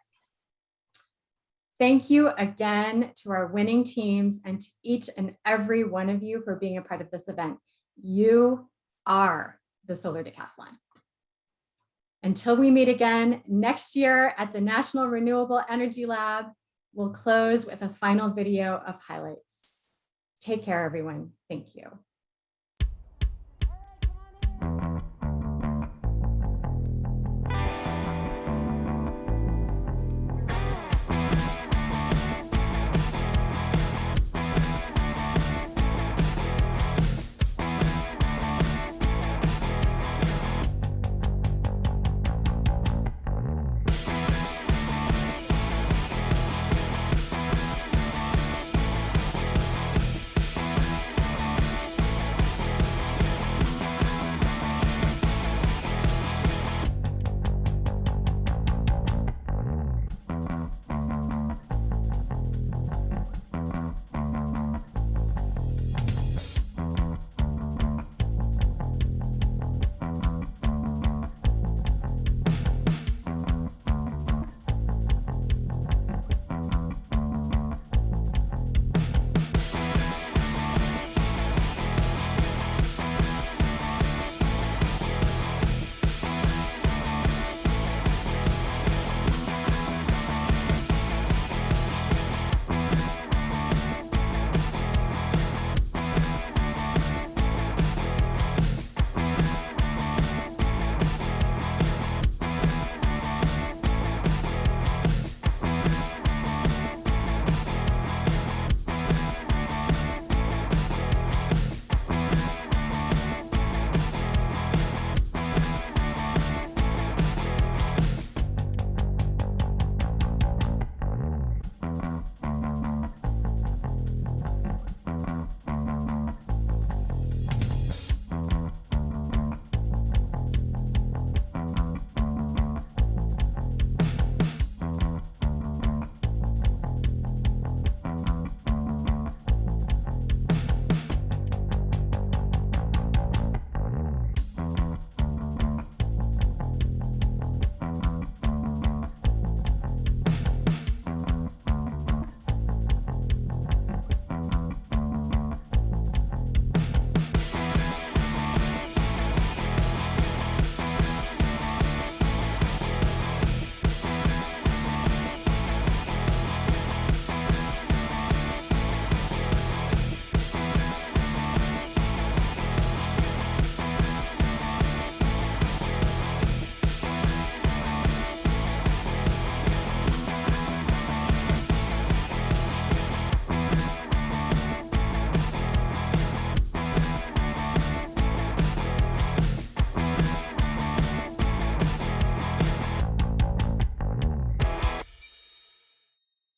Thank you again to our winning teams and to each and every one of you for being a part of this event. You are the Solar Decathlon. Until we meet again next year at the National Renewable Energy Lab, we'll close with a final video of highlights. Take care, everyone. Thank you.